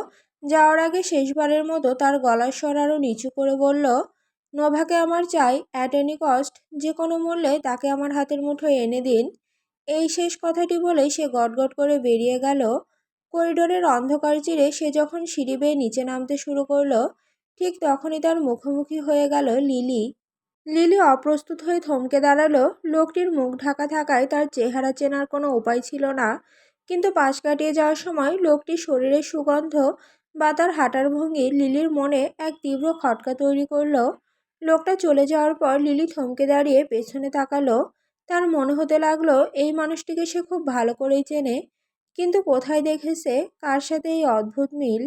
A: যাওয়ার আগে শেষবারের মতো তার গলার স্বর আরও নিচু করে বলল, নোভাকে আমার চাই, অ্যাট এনি কস্ট, যে কোনো মূল্যে তাকে আমার হাতের মুঠোয় এনে দিন। এই শেষ কথাটি বলেই সে গটগট করে বেরিয়ে গেল। করিডোরের অন্ধকার চিরে সে যখন সিঁড়ি বেয়ে নিচে নামতে শুরু করলো, ঠিক তখনই তার মুখোমুখি হয়ে গেল লিলি। লিলি অপ্রস্তুত হয়ে থমকে দাঁড়ালো। লোকটির মুখ ঢাকা থাকায় তার চেহারা চেনার কোনো উপায় ছিল না, কিন্তু পাশ কাটিয়ে যাওয়ার সময় লোকটির শরীরের সুগন্ধ বা তার হাঁটার ভঙ্গি লিলির মনে এক তীব্র খটকা তৈরি করলো। লোকটা চলে যাওয়ার পর লিলি থমকে দাঁড়িয়ে পেছনে তাকালো। তার মনে হতে লাগলো এই মানুষটিকে সে খুব ভালো করেই চেনে, কিন্তু কোথায় দেখেছে, কার সাথে এই অদ্ভুত মিল।